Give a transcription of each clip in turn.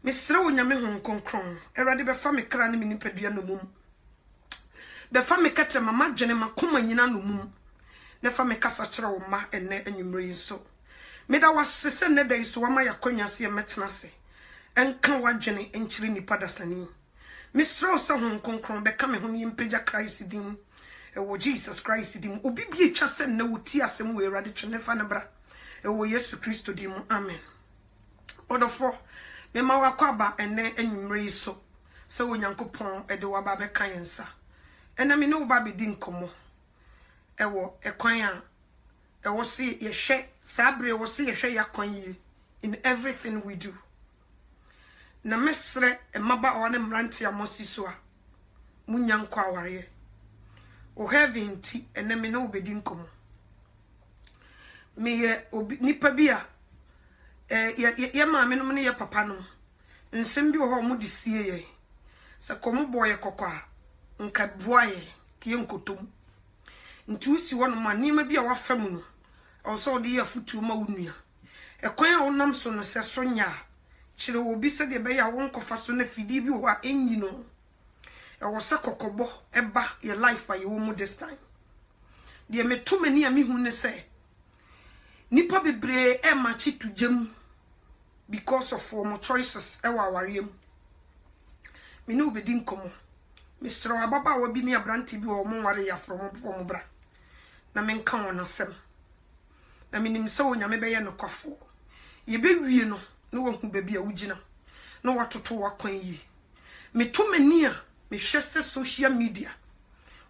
Mesre wo nyame hon konkron erade be fa me kra ne me nipadua no mum be fa me katre mama dwene makoma nyina no mum ne fa me kasa kire wo ma enne anwumre so me da wasese ne da iso wama yakonwa se metena se enka wadwene enchire nipa dasani mesre wo se hon konkron be ka me ho ne mpagya Christ dim wo Jesus Christ dim obi bi etwa se ne wuti asem wo erade twene fa ne bra wo Yesu Kristo dim amen odofo me ma wakwaba ene anwumre so se onyankopon ede waba be kan yensa ena me ne wo ba be di nkomo ewo ekwan a ewo se yehwe sabre wo se yehwe yakwan yi in everything we do na mesre emaba one mranti amosi so a munyanko aware o heaven ti ena me ne wo be di nkomo me ye obi nipa bi a ye maame no ne ye papa no nsem bi ho mo de sie ye se komo boye kokwa nka boye kiye nkotom nti usi wono ma nima bi a wafam no o so de ye futu ma wonua ekwan a wonam so no se so nya kire obi se de be ya wonkofa so na fidi bi ho a enyi no e wo se kokobo eba ye life a ye wo mu this time de metumani a mehu ne se nipa bebre e machi tugem because of form choices e wa wariem me no be din komo Mr. Ababa wa bi ni abranti bi wo mo ware ya from bra na me nka won asem na me nim se onyame be ye no kwafo ye be wie no na wo hu ba bi a wugina na watoto wakwan yi me to mani a me hwese social media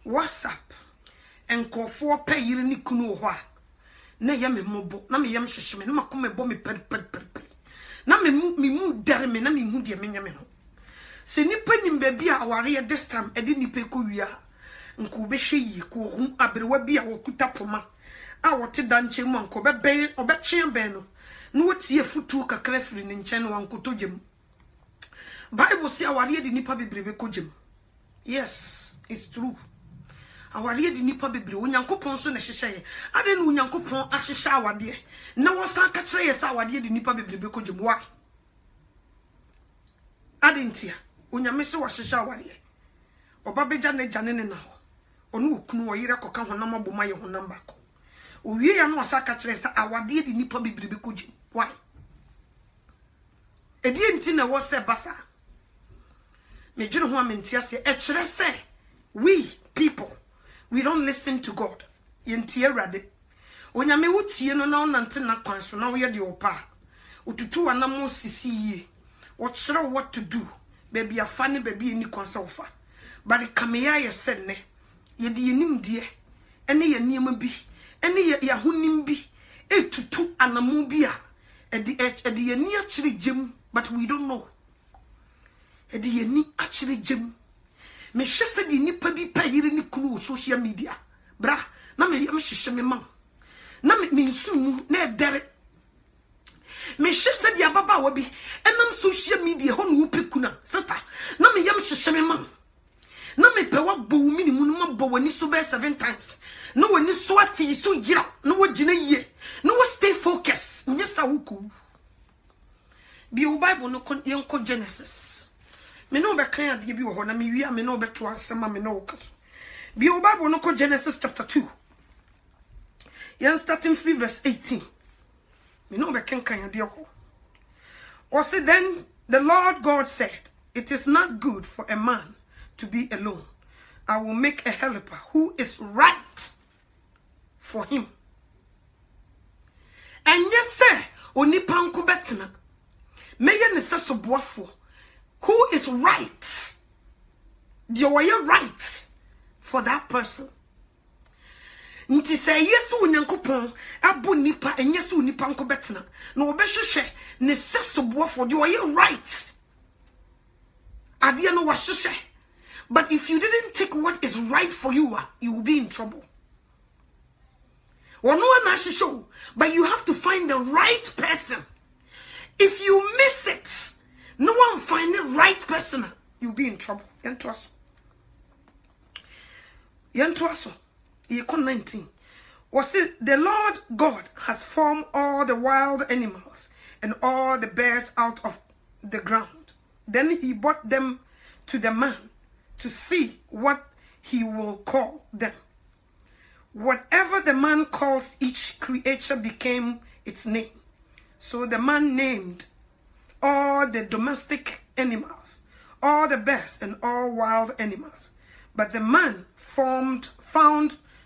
WhatsApp enkofo pa yiri ni kunu ho a na ya me mobo na me yam hwehwe na makoma bo me per na me mu dare me na me hu de me nyame ho se nipa nim ba bi a aware this time e di nipa ko wia nko be hwe yi ko hu abrewa bi a wokuta poma a wote danche mu nko be be obekye be no no wotie futu kakra firi ne nchen no wankoto gem Bible say aware di nipa bebrebe ko gem yes it's true awade di nipa bebre onyankopon so na hyehye ade no onyankopon ahyehye awade na wosan ka kire yesa awade di nipa bebrebe ko gem wa ade ntia onyame se wo hyehye awade oba beja na jane ne na ho onu okunu wo yire koka honam aboma ye honam bako owie ya no wasa ka kire yesa awade di nipa bebrebe ko gem why edie nti na wo se basa me dwere ho amentia se e kire se we people we don't listen to God. Yentie rade. Onyame wutie no na onante na kwan so na wo ye de opa. Otutu anam sisi yi. Wo kire what to do. Baby afa ne baby ni kwan sa ofa. But kameya ye senne. Ye de yenim de. Ene ye niam bi. Ene ye honim bi. Etutu anamu bi a. Ede ye ni akire gem but we don't know. Ede ye ni akire gem. Me hwese di nipa bi pa yire ni kunu social media bra na me yam hwehwe me man na me nsum na edere me hwese di ababa wa bi enam social media ho no wopekuna sister na me yam hwehwe me man na me pe wa bo mi ni mu no mabo wani so be 7 times no wani so ati so yira no wogina yie no wo stay focus nyesa wuku bi o Bible no yenko Genesis me no be kan ade bi wo ho na me wi me no be to asema me no kaso bi o Bible no ko Genesis chapter 2 yan starting from verse 18 me no be kan ade ho or say then the Lord God said it is not good for a man to be alone. I will make a helper who is right for him. And yes sir onipa nko betena me ye ne se so boafo who is right? The way right for that person. Nti say yes unyankopon abu nipa enye se unipa nko betena na obehwehwe ne sesobo for the way right. Ade no wahwehwe. But if you didn't take what is right for you, you will be in trouble. Well, no one has to show, but you have to find the right person. If you miss it, no one find the right person, you'll be in trouble. Yentuaso. 19. Was it the Lord God has formed all the wild animals and all the bears out of the ground Then he brought them to the man to see what he will call them. Whatever the man calls each creature became its name. So the man named all the domestic animals, all the birds, and all wild animals. But the man found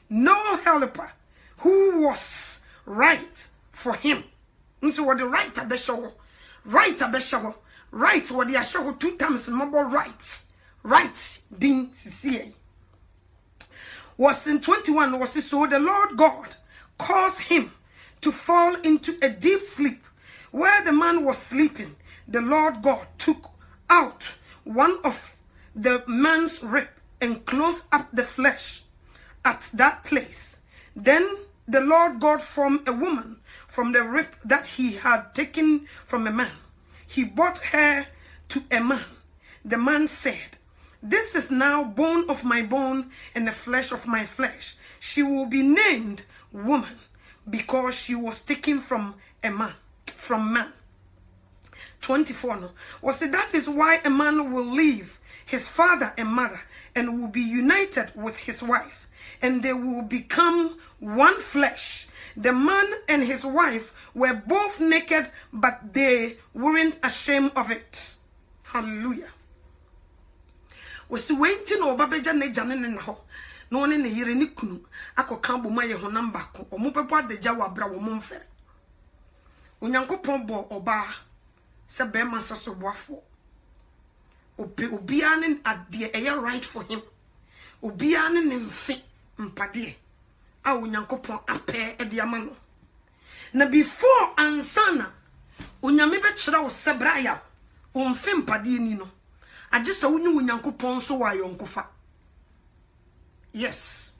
no helper who was right for him. And so what the right abeshawo, right what the show 2 times mobile right din CCA. Was in 21 was it, so the Lord God caused him to fall into a deep sleep. Where the man was sleeping, the Lord God took out one of the man's rib and closed up the flesh at that place. Then the Lord God formed a woman from the rib that he had taken from a man. He brought her to a man. The man said, "This is now bone of my bone and the flesh of my flesh. She will be named woman because she was taken from man. 24 no. Was it that is why a man will leave his father and mother and will be united with his wife, and they will become one flesh. The man and his wife were both naked, but they weren't ashamed of it." Hallelujah. Was waiting or babeja ne janen in ho. No one in the year ni kunu. Ako kambu ma ye honam bako. O mo bebo de jawa bra wo mo mfere. Onyankopon bo oba se be man saso boafo. Obia ne ade eye right for him. Obia ne mfe mpade. A onyankopon ape e de ama no. Na before ansana onyame be kira wo sebraya. O mfe mpade ni no. Ajisa wunyu unyankopon so wa yonkofa. Yes.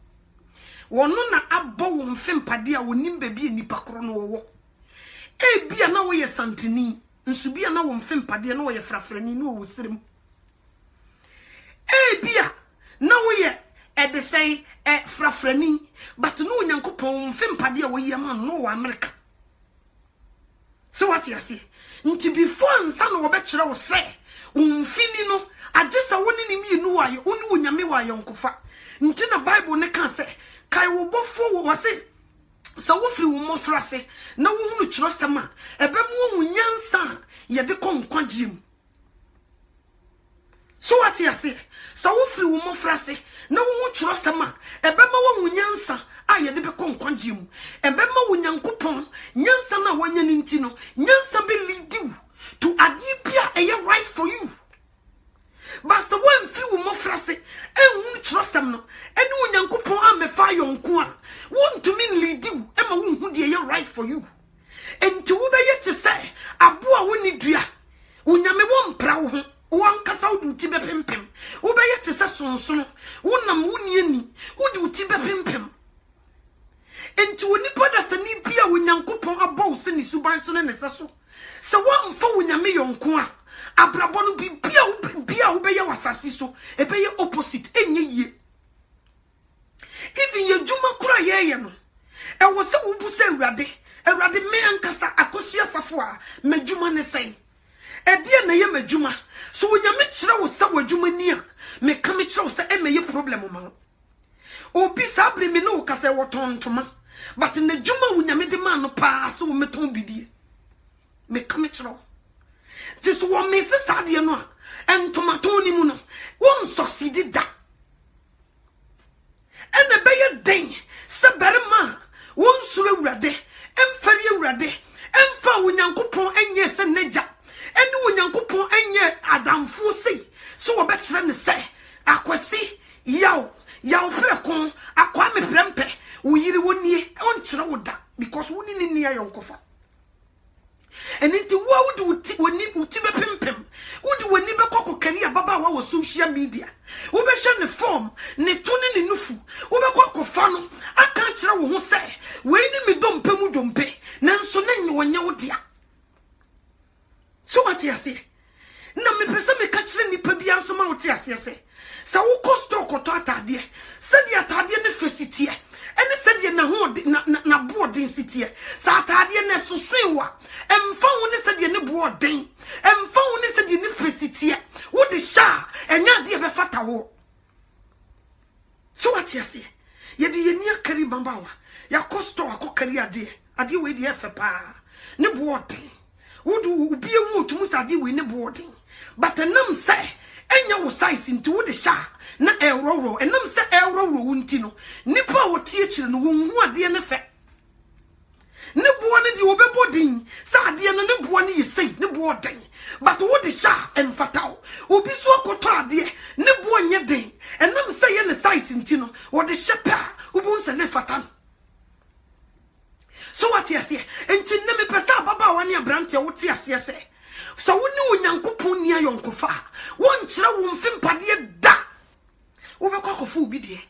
Wono na abbo wo mfempade a wonim bebi nipa kro no wo. Bia na wo ye santini, nsu bia na wo mfempade na wo ye frafrani no wo sirem. Bia na wo ye de say frafrani, but no unyankopon mfempade a wo ye man no wo America. So what you say? Nti before nsa no wo be kire wo say umfini no ajesa woni ni mienu wayo oni wonyame wayo nkofa nti na bible ne kan se kai wo bofo wo se sa wo firi wo mofra se na wo hunu kiro sema ebe mo wonyansa ye de konkwagiem. So what you say? Sa wo firi wo mofra se na wo hunu kiro sema ebe ma wo wonyansa a ye de be konkwagiem ebe ma wonyankopon nyansa na wanya ni nti no nyansa be lead you to adipia eye right for you. But the one few more frase and won't trust them no. And unyankopon amefa yonko a want to mean lead you ema won hu de right for you. And to be yet to say aboa woni dua unyame won pra wo ho wan kasa wo ti be pempem wo be yet to say sonson wonam woni ani wo de ti be pempem. And to onipa da sani bia unyankopon abo se ni suban so ne seso. Se wan fa unyame yonko a abrabo no bia wo be ye wasasi so e be ye opposite enye ye. Even ye juma kura ye no e wo se wo bu se awurade me ankasa akosua safo a majuma ne sei e de na ye majuma so unyame kire wo se wadwuma ni a me ka me kire wo se e me ye problem ma obi sa bre me no ka se wo tontoma but na juma unyame de ma no pa so wo meton bidie me ka me kire this one Mrs. Sadiano and Tomatoni Muno won't succeed that. And the bayer ding, Sabarama won't sue rade, and ferry rade, and fa Winyankupon and yes and Neja, and Winyankupon and ye Adam Fusi. So a better than say, Aquasi, Yao Precon, Aquame Prempe, we won ye on Troda, because we need near Yonkofa. And into what would need to be pimpim? Would you never cock career baba wa social media? We be share the form, ne tuning in nufu, we be cock fano. I can't tell who say, wait me don't pay mu don't pay, Nanso Nan when you dear. So what you say? Na me pesa me catch ni pebia so ma what you say. Sa wo costo koto atade, said the atade ne fesitier. And said ye na ho na boarding city. Sa atade ne so sewa. Emfa woni said ye ne boarding. Emfa woni said ye ne fesitier. wo. So what you say? Ye di ye nia kari bambawa. Ya kosto ako kari ade we di efe pa. Ne boarding. Wodu ubi wu tumu sa ade we ne boarding. But enam say enya wo size nti wo de sha na eroro enam say eroro wunti no. Nipa wo tie kire no wo hu ade ne fe. Ne boa ne di obebo din sa ade no ne boa ne yesei ne boarding. But what the sha and fatao obi so akoto ade ne boa nye den enam say ye ne size nti no wo de shepa obo nse ne fatan. So what you say? Enti ne me pesa baba wa ne abrante wo te ase se. So wo ne onyankopon nia yonkofa. Won kire wo mfimpade da. Wo be kwakofu obi de.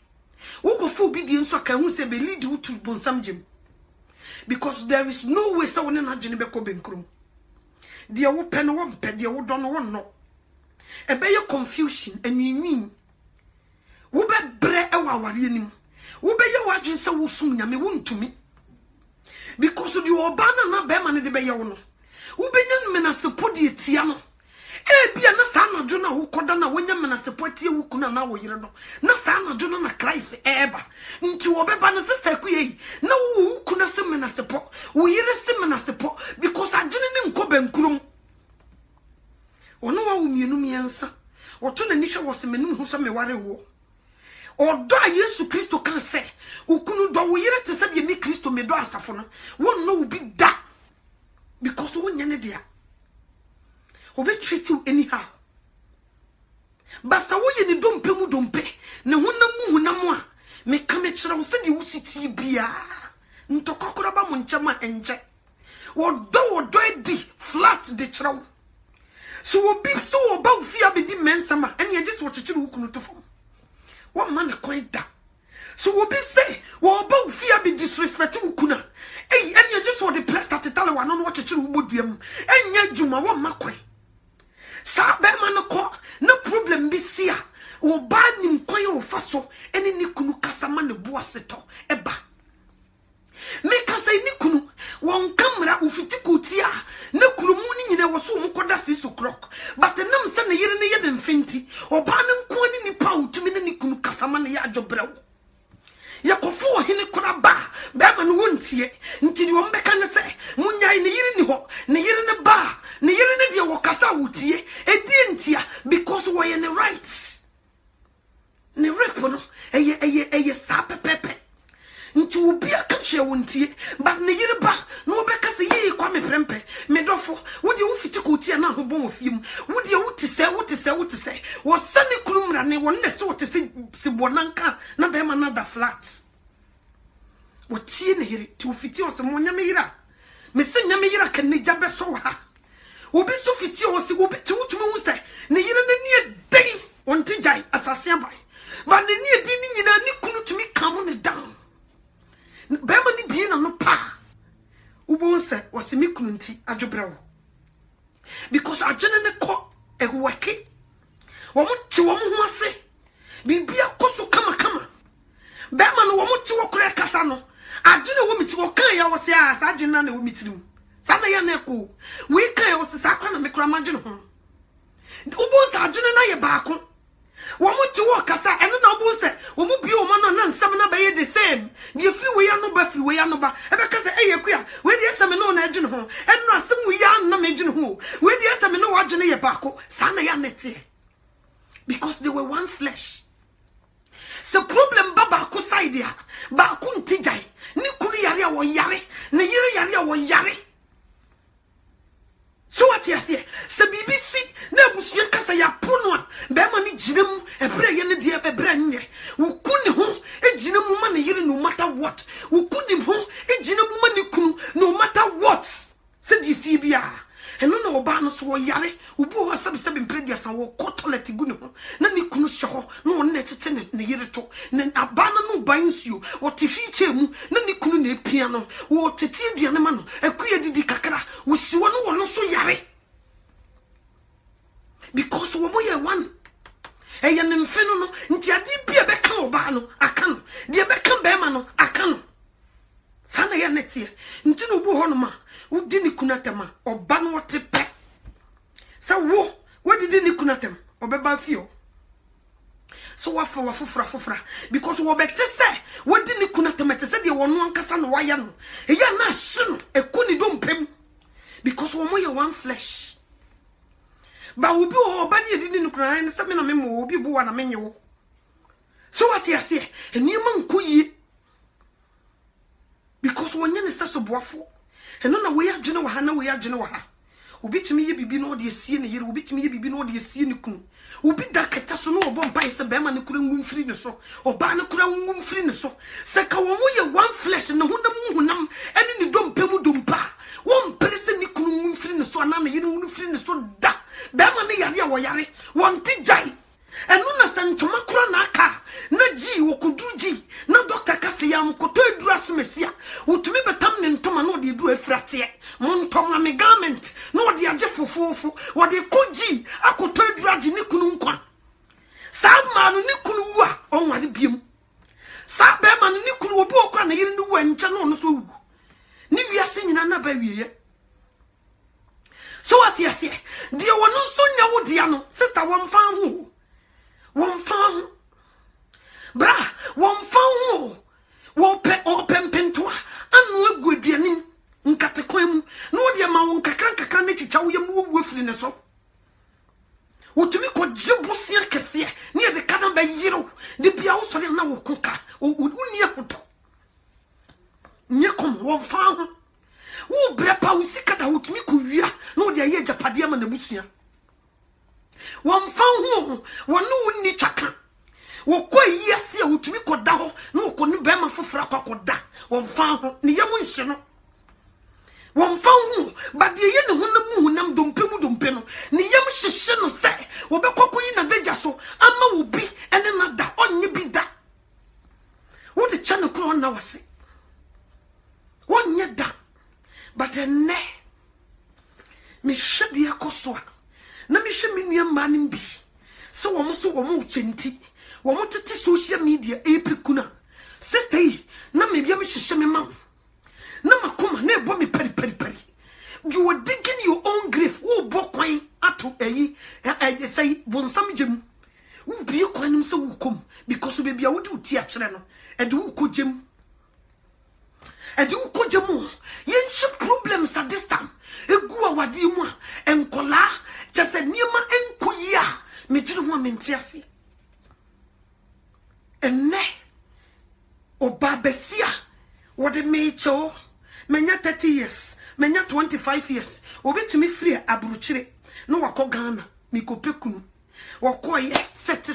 Wo kofu obi de nso ka hu se be lead wo to bonsam gym. Because there is no way so ne na gene be ko benkrum. Dia wo pen wo mpe dia wo don wo no. E be ye confusion enwinwin. Wo be bre e wa ware anim. Wo be ye wadwen se wo sum nyame wo ntumi. Because of your banner na be man de be ye wo no. Wo be nyan me na support de tia no. E bia na sa na dwo na wo koda na wo nyam na support ye wo kuna na wo yire no. Na sa na dwo na Christ eba. Nti wo be ba na sister ku ye. Na wo kuna se me na support. Wo yire se me na support because agene ne nko benkurum. Ono wa wo mienu miensa. Oto na nisha wo se menum hu so me ware wo. Odo a Yesu Kristo kan se, okunu do wo yire te se de me Kristo me do asafo no. Won no bi da. Because wo nyane dia. Obe treat you anyhow. Basa wo ye ni dompe mu dompe. Ne hunam a me ka me kire wo se de wo siti bia. Ntokokoro ba mo nchama enje. Odo edi flat de kire wo. So wo bi so wo ba fia be di mensama. Ene ye just wo chichiri wo kunu to fom. What man quite da. So we be say, well, about fear be disrespectful kuna. Hey, and you just want the place that tell one on what you would them. And ya juma one makwe. Sa be man ko no problem be sia. O ban nim kwan o faso eni ni kunu kasama ne boaseto eba. Make us say ni kunu won camera ufiti kutia ne kunu mu ni nyina wo so mu koda 6 o'clock but nam se ne yire ne ye den fenti oba ne nko ni nipa utumi ne ni kunu kasama ne ya adwobrawo yakofo hene kora ba ma no wontie nti di won beka ne se munyai ne yire ni ho ne yire ne ba ne yire ne de wo kasa wutie edi ntia because we are in the right ne repo no eye sa pepepe nti obi aka hwe wontie but ne yire ba no be ka se yi kwa me prempe me dofo wo de wo fiti ko tie na hobon ofiem wo de wo te se wo sane kulumra ne wo ne se wo te se bonanka na be ma na da flat wo tie ne yire ti wo fiti o se mo nya me yira me se nya me yira kan ne jabe so ha obi so fiti o se obi ti wo tumi wo se ne yire ne ne den on ti jai asase abai but ne ne di ni nyina ni kunu tumi kam ne down bema ni bi na no pa ubon se wasimi kununti adwobrawo because agene ne ko eweke wo muti wo ho ase bibia koso kama bema no wo muti wo kure kasa no agene wo miti wo kan ya wo se asa agene na wo mitirim sa na ya na ko we kan ya wo se sa kwa na me kura magene ho ubon se agene na ye baako wo muti wo kasa eno na ubon se wo mu bi o ma no na nsam na be the same ye free we ya no ba e be kasa eye kua we dey asem no na agene ho eno asem we ya na me agene ho we dey asem no wa agene ye baako sa na ya nete because they were one flesh. So problem baba ko side ya ba ko ntijai ni kunu yare a wo yare na yire yare a wo yare. So what you say? Se BBC na busuye kasa ya pono a be ma ni jinam ebre ye ne de ebre nye wo kunu ho e jinam ma na yire no matter what wo kunu ho e jinam ma ni kunu no matter what se di tibia eno na oba no so wo yare obu ho sabe mpreduasa wo ko toilet gunu ho na ni kunu hye na won na tete ne yire to na abana no bansuo wo tifi chemu na ni kunu na epia no wo tete aduane ma no akuya didi kakra wo siwo no wo so yare because wo mo ye one eye ne mfe no nti ade bia be ka oba no aka no de be ka be ma no aka no sana ya netie nti no bu ho no ma udi ni kunatem oba no wote pe sa wo didi ni kunatem obeba fio so wafufra because wo bete se wodi ni kuna temete se de wono ankasa no waya no eya na hye no ekoni dompem because wo moye one flesh ba obi o ba ne edi ni kuna ne se me na me mo obi bo wa na menye wo so what you say enima nkoyi because wonye ne se so boafo eno na we adwene wa ha na we adwene wa ha obi tumi ye bibi no de esie ne yere obi tumi ye bibi no de esie ne kunu obi da keta so no obon pai se bema ne kura nwumfiri ne so oba ne kura nwumfiri ne so se ka wo mo ye one flesh ne honam ene ne dompemu dompa won pere ne kunu nwumfiri ne so ana ne yere nwumfiri ne so da bema ne yare a wo yare won ti jai enu na sentoma kura na aka na ji wo kuduji na doctor kasiyam koto edura sumesia utumi betam ne ntoma na odi edura efrate montom na me garment na odi age fofofo odi koji akoto edura ji ni kunu nkwa sa ma no ni kunu wu a onware biem sa be ma no ni kunu obi okwa na yiri ni wu ancha na ono so wu ni wiase nyina na ba wieye so what you say dia wono so nya wo dia no sister won fan ho won fan bra won fan wo pe opempentwa anu agudianim nkatekwam no de ma won kakran ne chicha wo yam wo firi ne so wotumi ko jibusia kese ne de kada ba yiro de bia wo sore na wo konka uni ahoto nye kom won fan wo brepa wo sikata wotumi ko wia no de ye japade ma na busua won fan ho wonu uni chaka wo ko yesi a wotumi ko da ho na wo ko ne be ma fofora ko da won fan ho ne yam nhye no won fan ho ba de ye ne honam dompe no ne yam hyehye no se wo be kokko yi na daja so ama wo bi ene na da onye bi da wo de cha no kro na wase wonye da but ne me hwede akoso a na me hwe me nua manim bi so wo mo chenti wo mo tete social media epikuna sister yi na me bia me hyehye me ma na makoma na ebo me peri you are digging your own grave wo bokwan ato eyi say bonsam gem wo bie kwanim so wo kom because we bia wo di uti a kire no e de wo kogem yen shi problems at this time egu awadi mu a enkola chese niema enkoyi a me dwene ho amentiase enne obabesia what the mecho menya 30 years menya 25 years obetumi free aburuchire no wako Ghana mi kopekunu wakoye sente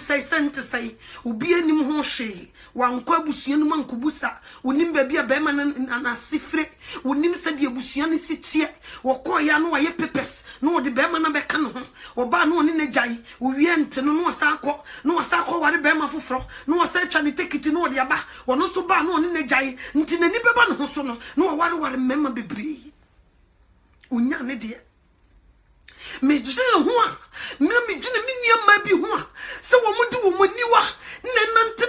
obi anim ho hwe wanko abusua no mankobusa onim ba bia be ma na sifre onim se de abusua no sitie wakoye no waye pepes no de be ma na be ka no ho oba no ne nagyai owie nte no wasa akọ ware be ma foforo no wasa twa ne tekiti no de aba ono so ba no ne nagyai nti nani be ba no ho so no ware mema bebre onya ne de me jine ho a me jine me nua ma bi ho a se wo mo de wo mo niwa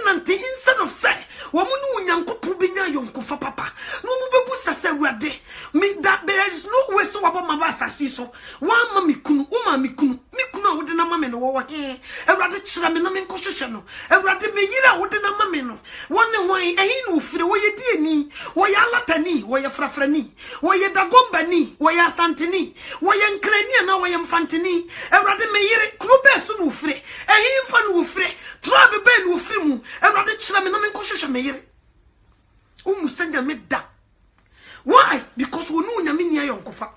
nante instead of say wo mo no unyankopon benya yonkofa papa no mo bebu sase awade me that there is no way so wabo ma ba sase so wa ma me kunu wo ma me kunu a wo de na ma me no wo he awade kira me na me nkohwehwe no awade me yira wo de na ma me no wone hwan ehin no fire wo ye die ni wo ya latani wo ye frafrani wo ye dagomba ni wo ya santini wo ye nkrani na wo ye mfantini awade me yire kunu be so no fire ehin fa no fire trabe be no fire mu awade kira me na me nkohwehwe me yire umusanga me da why because wo no nyame nia yonkofa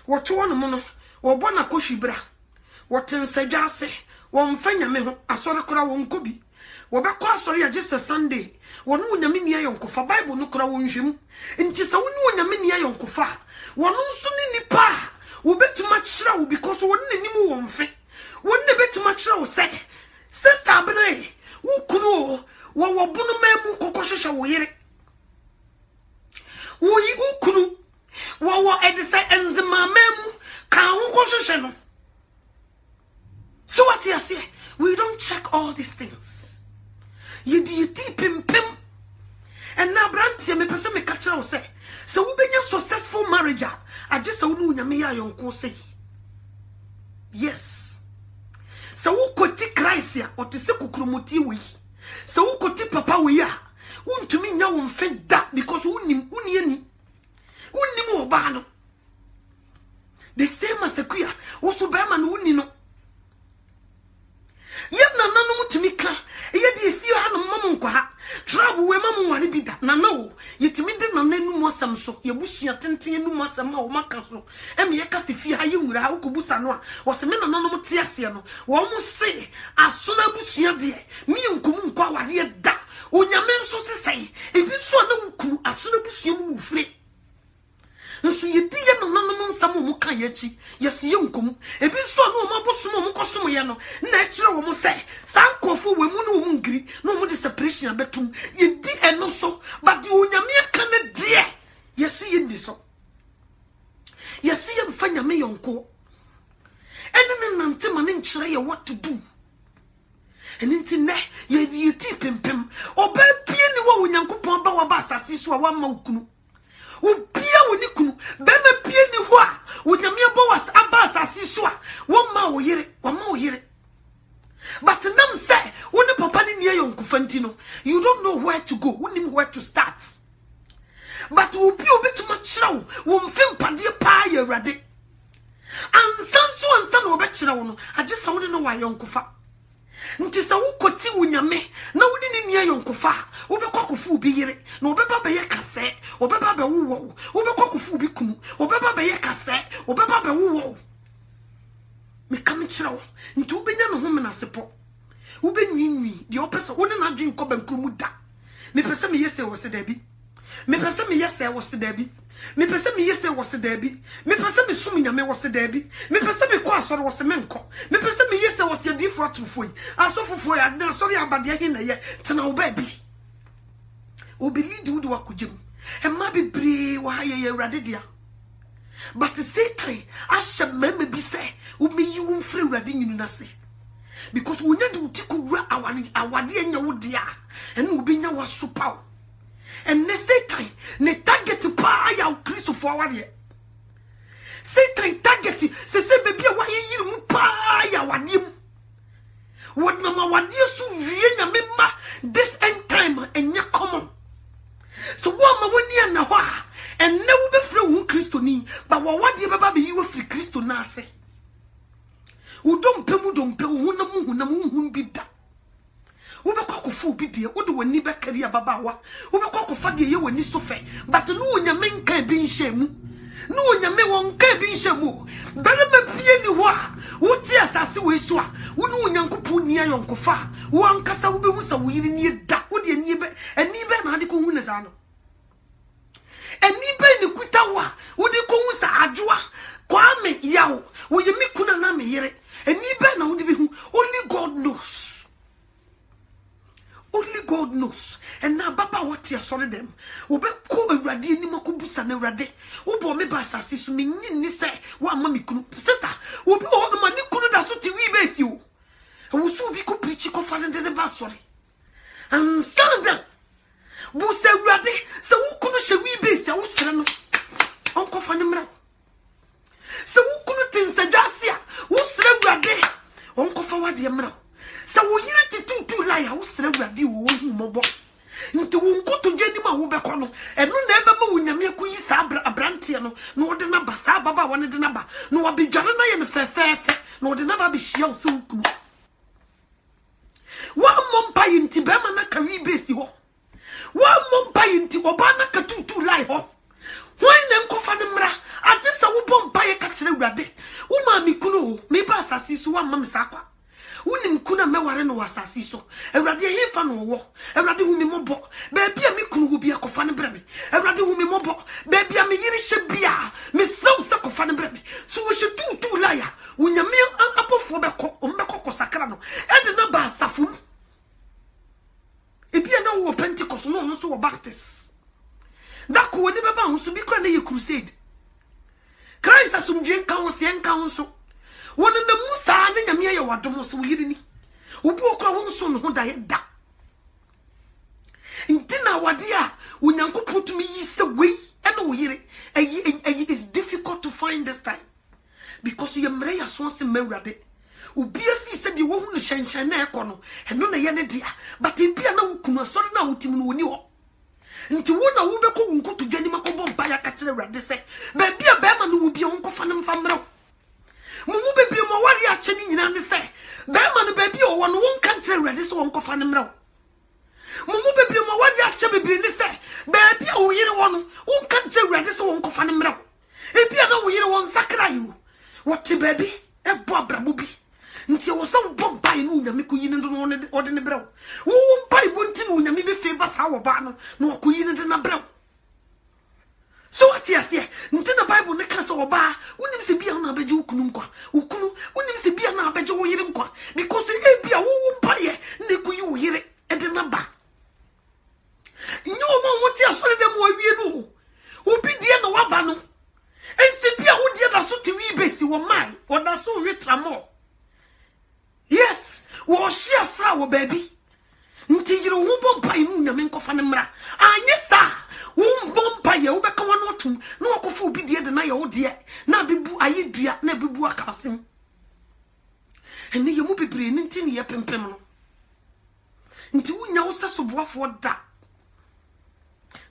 wo to wono mo no wo bona koshibra wo tensadwa ase wo mfa nyame ho asore kora wo nkobi wo be ko asore ya just Sunday wo no nyame nia yonkofa Bible no kora wo nhwem nti se wo no nyame nia yonkofa wo no nso ni nipa wo betuma kira wo because wo ne nim wo mfe wo ne betuma kira wo se sister abene wo kunu wo bunu memu kokohwehwe wo yire wo yi ukunu wo edise enzema memu kan ho kohwehwe no. So what you say? We don't check all these things. You deep pim. And now brandy me person me catch us say. So we be a successful marriage. I just say no nyame ya yonko say. Yes. Se wo koti Christ ya o te se kukrumuti we se wo koti papa we ya wontumi nya wo mfe da because wonim oba no the same as akuya wo so be ma no woni no ye nananom tumi ka ye de efio ha no mamon kwa ha trouble we mamon ware bi da nana wo yetumi de nananum asam so ye busua tenten anum asam a wo maka so eme ye ka se fie ha ye nwura ha wo kobusa no a wo se me nananom te ase no wo mo se asona busua de mi nkum nkwa ware da onyame nso se sei ebi so na wuku asona busua mu wufre nso yedi ye nananom nsam mo ka ye chi yesi ye nkum ebi so na mo abosom mo kosom ye no na ekire wo mo se sankofo we mu no wo ngiri no mo de separation abetum yedi eno so but the onyame aka ne de yesi ye ndi so yesi ye mfa nyame yonko ene nante ma ne nkire ye what to do enti ne ye ti pempem oba pie ni wo onyankopon ba wa ba asase so a wa ma ukunu ubia woni kunu bema pie ni ho a onyame bo was aba asase so a wo ma wo yire but nam say woni papa ni ne yonkufa ntino you don't know where to go woni where to start but ubi obetuma kire wo mfem pade pa ya urade ansan no obekire wo no age sa woni no wa yonkufa nti sa wo koti wunyame na wodi ni nia yonkofa wo be kwakofu obi yire na wo be ba ye kase wo be ba be wo wo be kwakofu obi kunu wo be ba ye kase wo be ba be wo me kam kire wo nti wo benya no ho menasepo wo be nwinwi de opesa wo ne na dwen ko bankru da me pese me yese wo se da bi me pese me yese wo se da bi me pese me yese wo se da bi me pese me sum nyame wo se da bi me pese me kwa soro wo se menko me pese me yese wo se di fo atrofoi asofofo ya na sori abade he na ye tena wo ba bi obi lead wo do akogem e ma bebre wo haye ye urade dia but Satan asha meme bi se wo meyi wo mfre urade nyinu na se because wo nya de utiku wura awade anya wo dia ene wo bi nya wa super and ne Satan ne target pa ya Kristo for awade Satan target se baby wa yiri mu pa ya wade mu what na ma wade so wie nya mema this end time enya common so wo ma woni na ho a enne wo be frɛ wo Kristo ni ba wo wade baba be yiwo firi Kristo na ase wo dompe wo na mu bi da wo be kwakofu bi de wo de wani be kari ababa wa wo be kwakofa de ye wani so fe but no onyame nka bi nhemu no onyame won ka bi nhemu bere ma pie ni ho a wo ti asase we so a wo no onyankopon ni ayonkofa wo ankasa wo be hu sa wo yiri ni da wo de ani be na ade ko hu na za no ani be ni kuta wa wo de ko hu sa adwoa kwa me yawo wo ye mi kuna na me yire ani be na wo de be hu only God knows. Only God knows. And now Baba what you sorry them. Obe ko awrade ni makobusa na awrade. Obo me ba asase so me ni say wa ma me kunu. Sister, obi o no mani kunu da so ti wi base you. Wo so bi ko preach ko fa de ba sorry. And sanda. Bu se awrade se wo kunu hye wi base wo sere no. Onko fa ne mra. Se wo kunu tinsajase a wo sere awrade. Onko fa wa de mra. So wo yire titutu lie wo sere awrade wo hu mobo nti wo nkoto geni ma wo bekọ no eno na ebe ma wo nyame akuyi sa abrante no na wo de na ba sa baba wo ne de na ba na wo bedwane na ye ne fefefe na wo de na ba be hia wo se ukunu wa mompa yinti be ma na ka wi besi ho wa mompa yinti oba na ka tutu lie ho hwan na nkofa ne mra ade sa wo bompa ye ka kire awrade wo ma mi kunu me ba asasi so wa ma me sakwa unim kuna meware no wasasi so awrade he fa no wo awrade hu me mobo ba bia me kunu hu bia kofa ne bre me awrade hu me mobo ba bia me yiri hye bia me sew se kofa ne bre me so wo hye tutu laya unyame apofo be ko ombeko kosakra no e de na ba asafum e bia na wo Pentecost no so wo Baptist da ko woni be ba hu so bi kra na ye crusade Christ asumdwe nka wo se nka wo so wona na musa na nyame ye wadom so yiri ni obi okra wo so no ho da ye da ntina wade a onyankopon tumi yi se wei ena wo yiri ayi is difficult to find this time because you mre ya so se mawrade ubia fi se di wo hu hyenhyen na ekono eno na ye ne dia but bia na wukunu asori na wutim no woni ho nti wo na wo beko wunkutu dwani makobo mpa ya ka kire wrade se ba bia ba ma no wo bia wonkofa ne mfa mra mumu bebie mo wari a cheni nyina ne se ba ma no ba bia wo no won kan kire wrade se wonkofa ne mra mumu bebie mo wari a che bebie ne se ba bia wo yire wo no won kan kire wrade se wonkofa ne mra e bia na wo yire won sakra yu wo te baby e bo abrabo bi nti wo so bo bai no nyame ko yine ndo no ode ne brew wo bai bo nti no nyame be favor sa wo ba no no ko yine ndo na brew so what you say nti na bible ne ka so wo ba wonim se bia na abeje ukunu nkwa ukunu wonim se bia na abeje wo yire nkwa because e bia wo bai ne ko yi wo yire e de na ba nyo mo mo ti asore dem wo wie no obi die na wa ba no ense bia wo die da so ti wi be si wo mai wo da so retra mo. Yes, wo shia sa wo baby. Nti yiro wo bompa inu nyame nkofa ne mra. Anye sa, wo bompa ye wo beka wono otum, na wakofa obi die de na ye wo de, na bebu ayedua na bebu akasem. Ene ye mu bebre ni nti ne ye pempem no. Nti wunya wo sesoboafo da.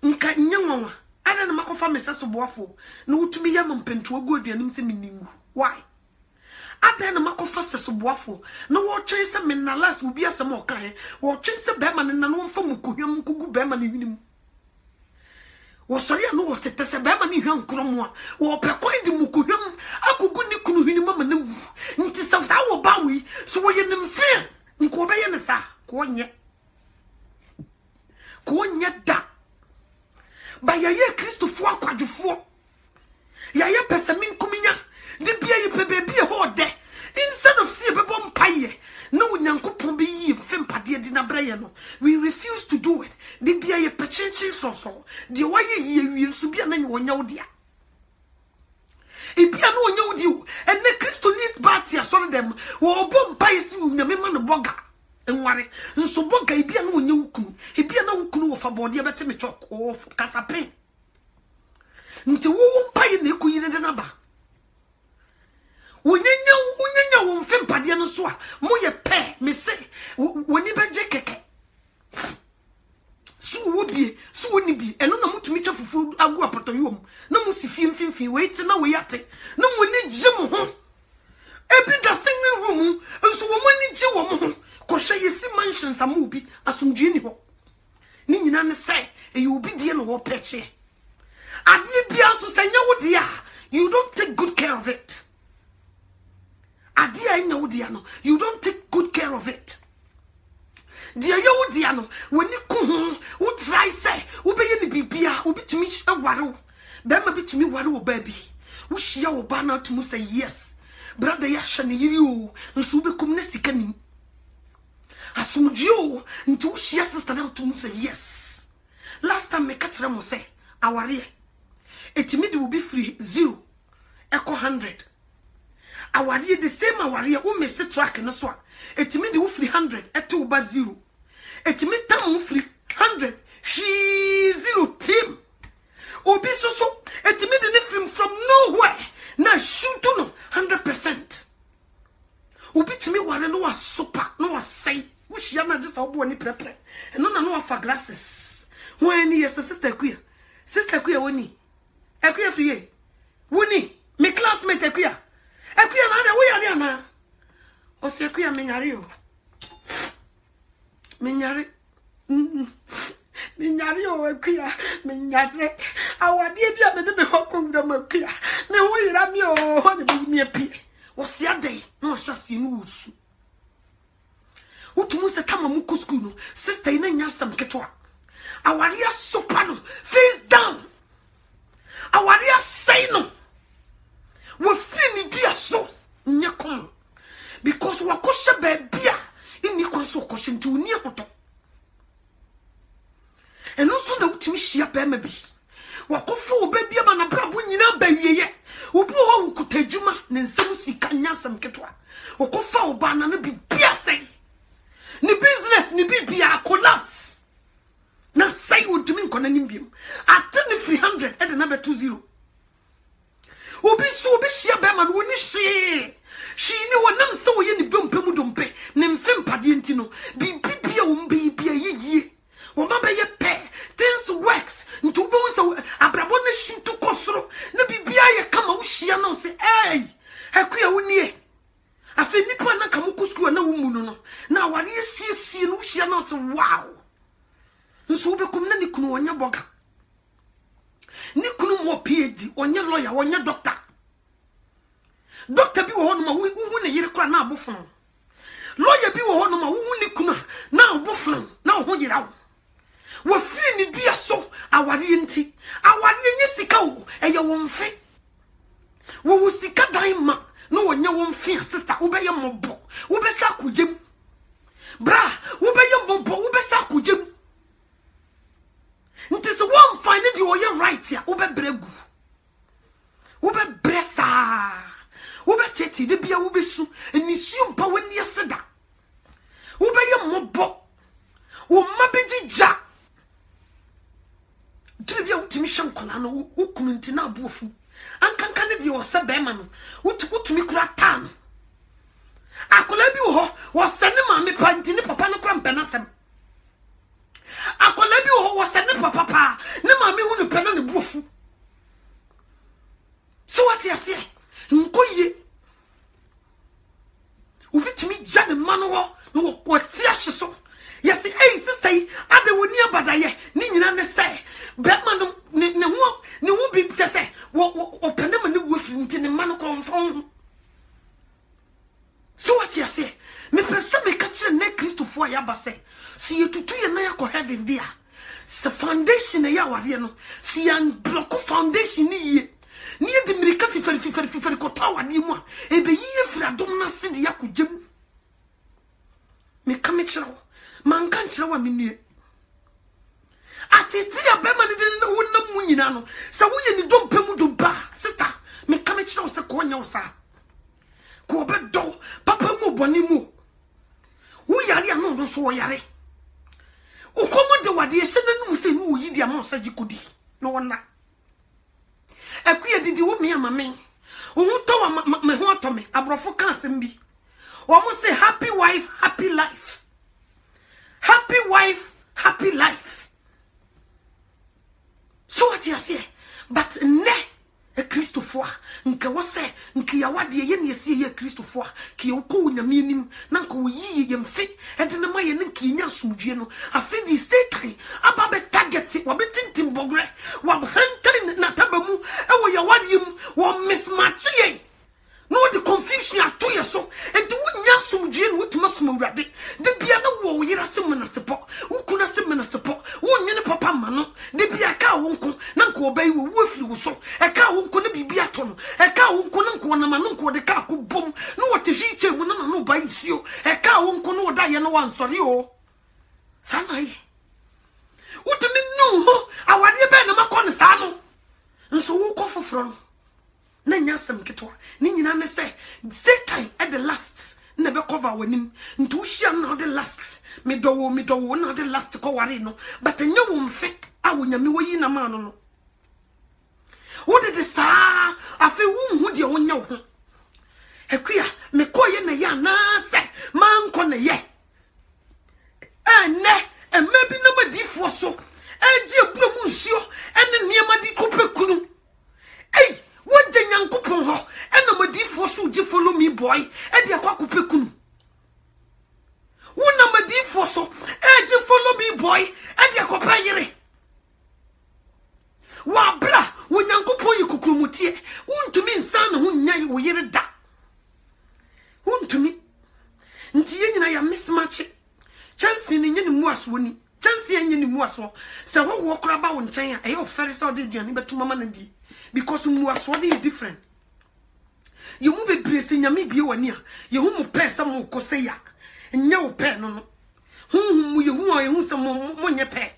Nka nyanwa, ana na makofa me sesoboafo, na wutumi ye mampentu ogu aduanim se minimu. Why? Ata na makofa sesoboafo na wo twen se me na last obi asem o kan wo twen se be ma ne na no mfa mukohwam kugu be ma ne hwinim wo sori anu wo tete se be ma ne hwan kromo a wo pekwan di mukohwam akugu ni kunu hwinim ma na wu nti sa wo ba wi so wo ye nim fe nko be ye ne sa ko nye da ba ya ye Kristofo akwadwofo ya ye pesamin kuminya de bia ye pebebie ho de instead of see bebo mpaye no nyankopon be yi fempade di na braye no we refuse to do it de bia ye pechenchi so de waye ye wi so bia na wonya wodia e bia no wonya wodi o ene Kristo ni batia so dem wo bo mpaye si nyame ma no boga enware nso boga e bia no wonya wukunu e bia na wukunu wo fa bode bete me chok o kasapen nti wo mpaye na ekuyire de na ba Unyenya wo mfempade no so a mo ye pe me se woni beje keke so wo bie so woni bi eno na mutumi twafufu agu apotoyom na mo si fimfimfim we ti na we yate na mo ni gye mo ho ebi da single room nso wo mo ni gye wo mo ho ko hye yesi mansions amubi asomdwe ni ho ni nyina ne se e obi die no wo peche ade bia so senya wo dia you don't take good care of it. Adia nya wodia no you don't take good care of it. Dia ye wodia no woni ku ho wo try say wo be ye ni bibia wo bitumi aware be ma bitumi ware wo ba bi wo hia wo ba na to say yes brother ya hye ne yiri o nso be kum na sika nim asomdwe o nti wo hia sister na to say yes. Last time me catch them say aware etimi de wo be free 0 echo 100 awari the same awari wo me se track no so etimi de wo free 100 eto wo ba 0 etimi tam wo free 100 she 0 team obi so etimi de ne from nowhere na shoot no 100% obi timi ware no was super no was say wo hia na just obo ni prepare eno na no afa glasses when yes sister kuya woni ekuya free woni me classmate ekuya na na we yale na o se ekuya menyare o menyare o ekuya menyare awade bia me de me hokko wura makuya na wo yira mi o ho de bi mi apie o se adai na o hyase no wusu utumu se kama mu ku school no sister ina nya sam ketwa aware sopa no face down aware say no we feel dia so nyakom because wakosha bebia ini kwaso okoshe nti uni hoto eno so na utimi hia ba ma bi wakofo obebia ma na brabo nyina ba wieye obi ho wukutadwuma ne nsem sika nyasam ketwa wakofa oba na bi bia sei ni business ni bibia collapse na say utimi nkona nimbiem atini 300 e de na be 20 obi so obi hia ba ma no ni hwe She knew one nam so ye ni dompe mu dompe. Nem fem padi entino. Bibia bibia ye. Womaba ye pe. Things works. Ntubo so abrabo na shintu kosoro. Na bibia ye kama ushia no se hey. Hekuya wunie. Afi nipa na kamukusku na wumu no. Na wari sie no ushia no se wow. Nso obekum na ni kunu wonya boga. Ni kunu mo PhD, wonya lawyer, wonya doctor. Doctor bi wo hono ma wu ne yire kra na abofon. Lawyer bi wo hono ma wu ni kunu na abofon na ho yira wo. Wo firi ni dia so aware enti. Aware nye sika wo eye wo mfe. Wo sika dan ma no wonya wo mfe sister wo be ye mobo. Wo be sa kugem. Bra, wo be ye mobo, wo be sa kugem. Nti so one find the oye right here wo be bregu. Wo be bresa. Wo be tete de bia wo be su enisium pa wani aseda. Wo be ye mobo. Wo mabedi ja. Tribia utimi shankola no wo kuminti na abuofu. Ankanka ne de wo se be ma no. Utumi kura tan. Akola bi wo ho wo se ne ma me panti ne papa no kura mpena sem. Akola bi wo wo se ne papa pa ne ma me hu ne pena ne buofu. So what you say? Nkoye. Ubitimi ja ne ma no ho no ko ti ahyeso. Yes, hey sister, ade woni abadaye ni nyina ne say Batman ne ho bi just wo pene ma ne wo firi nti ne ma no konfon. So what you say? Me pese me ka kire ne Christopher ya ba say si yetutu ye na ya ko heaven dia. Se foundation ya ware no si an block foundation ni ye. Ni ye de mirika fiferi ko ta wade mu a ebe yi firi adom na se de ya ko gem. Me ka me kire man kan kire wa menue. Ati ti ya be ma ne de na wonam mu nyina no se wo ye ni dompe mu dompa sister me ka me kire wo se ko nya wo sa ko be do papa mu boni mu wo yare ano do so wo yare ukomo de wade ye se na nu se nu wo yi dia ma sa jikodi no wona akuye didi wo me ama me wo to wa me ho to me abrofo kan sem bi wo mo say happy wife happy life. Happy wife, happy life. So what you say? But ne a Christopher, nke wose, nke ya wade ye ne sie ye Christopher, ki uko nyame nim, na nko yi ye mfe, e de na ma ye ne ki nya sumdue no. Afi di Satan, aba be target, wa be tintim bogre, wa hantari na tabamu, e wo ya wade yim, wo mismatch ye. No the confusion ato ye so and the nya sumdue no wutuma sumawrade de bia na wo yira semana sepo ukuna semana sepo wo nyene papa ma no de bia ka wo nko na nko obai wo wofiri wo so e ka wo nko na bibia to no e ka wo nko na nko na ma no nko de ka ko bom no wo te hwi che mu na no bai sio e ka wo nko no da ye no wansori o sana ye utumi no ho awade be na makọ ne sa no nso wo kọ foforo no na nyasem ketwa ni nyina ne say Satan at the last na be cover wanim ntu hia na the last me do na the last ko ware no but enya wo mfe a wonyame woyi na ma no no wo de sa afi wo hu de wonya wo hekuya me koye na ya na say man ko na ye ene emebi na madifo so eji ebumu nsuo ene niema di kopekunu ei What Janyankupon ho, and no madi for so follow me, boy, and the aquapecun. One number D for so, and you follow me, boy, and the aquapayere. Wa bra, when Yankupon you cucumutie, won't to me, son, who nyay will hear that. Won't to me. Ntiyen I am mismatch. Chancing in any moas winning, chancing in any moas. So what walk about in China, a your ferris or did you but to Mamma and D. Because you are so different. You move a place in your maybe you are near. You won't pay some more Coseya. And no pen no. Whom you want some more your pay.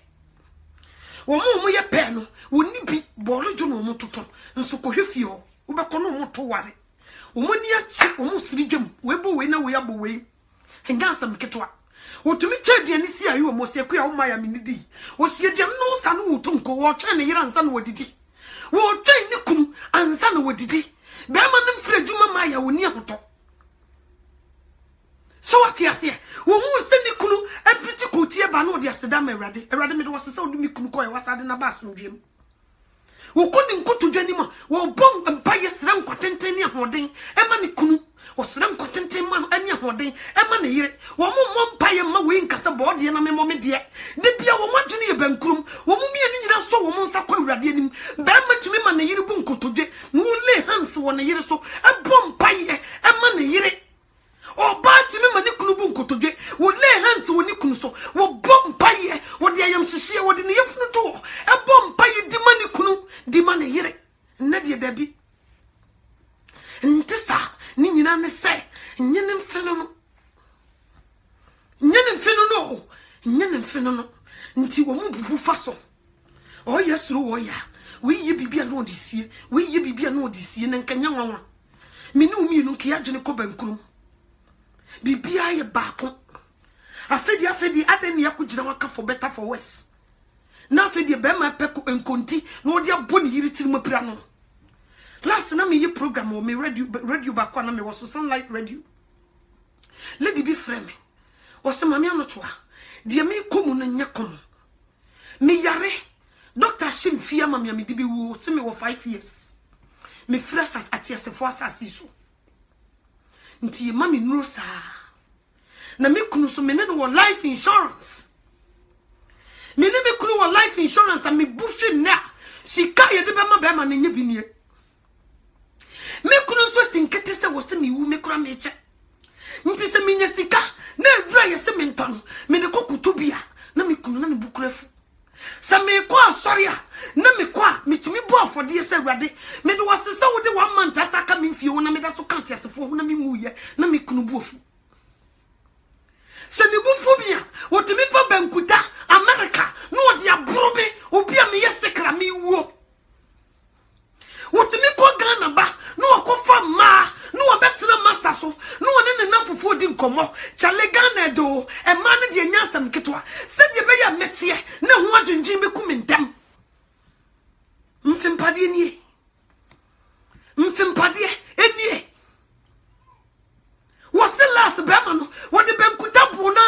Or more your pen wouldn't be Borojuno Mototon and so cohefio, Ubacono Motowari. Umonia chip almost region, Webo winner we are away. And got some ketwa. O to me chedi ani sia you almost a queer my amidi. O see them no son who don't go watch and a year and son what did he? Wo try ni kunu ansa na wodidi be ma nem frejuma ma ya woni ahoto So what you say? Wo mu se ni kunu afiti ko tie ba no de aseda ma Awurade me de wo se wo du mi kunu ko e wasade na ba somdwem. Wo ko di nkoto dwani ma wo bom empaye sra nkotenten ni ahoden e ma ni kunu wo sra nkotenten ma ani ahoden e ma ne yire wo mo mpaye ma we nkasa bode na me mo me de bia wo mo dwene ye bankurum wo mo mi ani nyina so wo mo nsa kwa Awurade anim ba ma tumi ma ne yire bu nkoto dwe mu le hands wo ne yire so e bom mpaye e ma ne yire o ba timi ma ne kunu bu nkotodwe wo le hands wo ne kunu so wo bom paye wo de ayam hihie wo de ne yefunu to e bom paye di ma ne kunu di ma ne yire na de dabi ntisa ni nyina ne se nyene mfeno no nyene mfeno no nti wo mu bubu fa so o yesuru wo ya we ye bibia no odisie we ye bibia no odisie na nkanya nwanwa mini umi no nkia gene ko bankurum bibia ye baako afedi ateni yakugina waka for better for worse na afedi be ma peko enkonti na odi aboni yiri tiri mapira no last na me ye program o me radio baako na me was Sunlight Radio lady bi frame o se mami anotoa de me komu na nya komu me yare Dr. Shim Fia mami me dibi wo se me wo 5 years me fresh at asefo asasi so nti mami nuro sa na me kunu so me ne no life insurance me kunu wo life insurance and me bufi na sika ye de be ma ne nya binie me kunu so sinkete se wo se me wu me kura me che nti se me nya sika na adura ye se me nton me de kokuto bia na me kunu na ne bukurafu sa me ko asori a na me ko a me timi bo afode se Awurade me de wasesa wo de 1 month asaka me fie wo na me da so kante asefo na me muye na me kunu buofu se ni bufu bia wo timi fa bankuta America no de aburo me obi a me yesekra me wuo wo timi ko Ghana ba no akofa ma no obetena masa so no ne na fofo di nkomo chale Ghana do e ma ne de nyasam ketwa se de be ya metie na ho adwendwen be kumendam mfimpade enie wo se last be ma no wo de bankuta bona